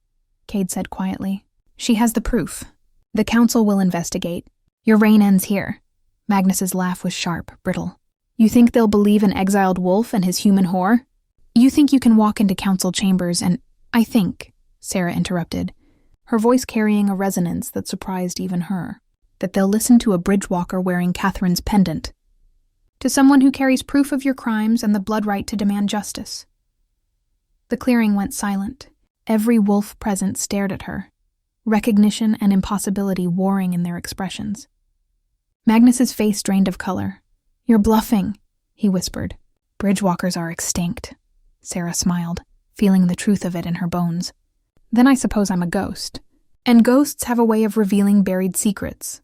Kade said quietly. "She has the proof. The council will investigate. Your reign ends here." Magnus's laugh was sharp, brittle. "You think they'll believe an exiled wolf and his human whore? You think you can walk into council chambers and..." "I think," Sera interrupted, her voice carrying a resonance that surprised even her, "that they'll listen to a bridge-walker wearing Catherine's pendant. To someone who carries proof of your crimes and the blood right to demand justice." The clearing went silent. Every wolf present stared at her, recognition and impossibility warring in their expressions. Magnus's face drained of color. "You're bluffing," he whispered. "Bridgewalkers are extinct," Sera smiled, feeling the truth of it in her bones. "Then I suppose I'm a ghost. And ghosts have a way of revealing buried secrets,